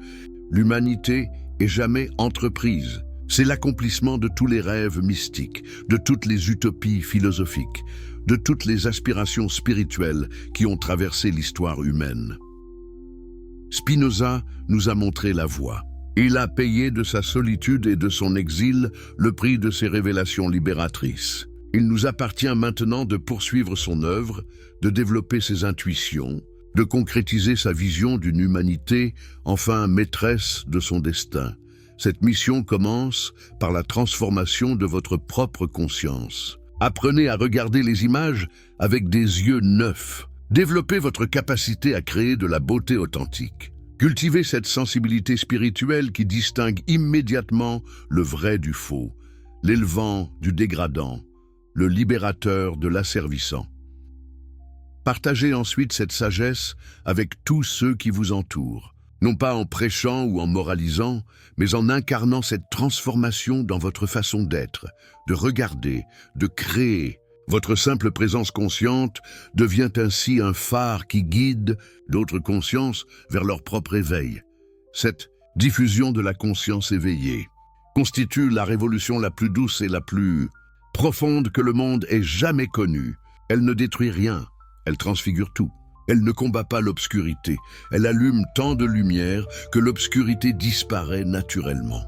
l'humanité ait jamais entreprise. C'est l'accomplissement de tous les rêves mystiques, de toutes les utopies philosophiques, de toutes les aspirations spirituelles qui ont traversé l'histoire humaine. Spinoza nous a montré la voie. Il a payé de sa solitude et de son exil le prix de ses révélations libératrices. Il nous appartient maintenant de poursuivre son œuvre, de développer ses intuitions, de concrétiser sa vision d'une humanité enfin maîtresse de son destin. Cette mission commence par la transformation de votre propre conscience. Apprenez à regarder les images avec des yeux neufs. Développez votre capacité à créer de la beauté authentique. Cultivez cette sensibilité spirituelle qui distingue immédiatement le vrai du faux, l'élevant du dégradant, le libérateur de l'asservissant. Partagez ensuite cette sagesse avec tous ceux qui vous entourent, non pas en prêchant ou en moralisant, mais en incarnant cette transformation dans votre façon d'être, de regarder, de créer. Votre simple présence consciente devient ainsi un phare qui guide d'autres consciences vers leur propre éveil. Cette diffusion de la conscience éveillée constitue la révolution la plus douce et la plus profonde que le monde ait jamais connue. Elle ne détruit rien, elle transfigure tout. Elle ne combat pas l'obscurité, elle allume tant de lumière que l'obscurité disparaît naturellement.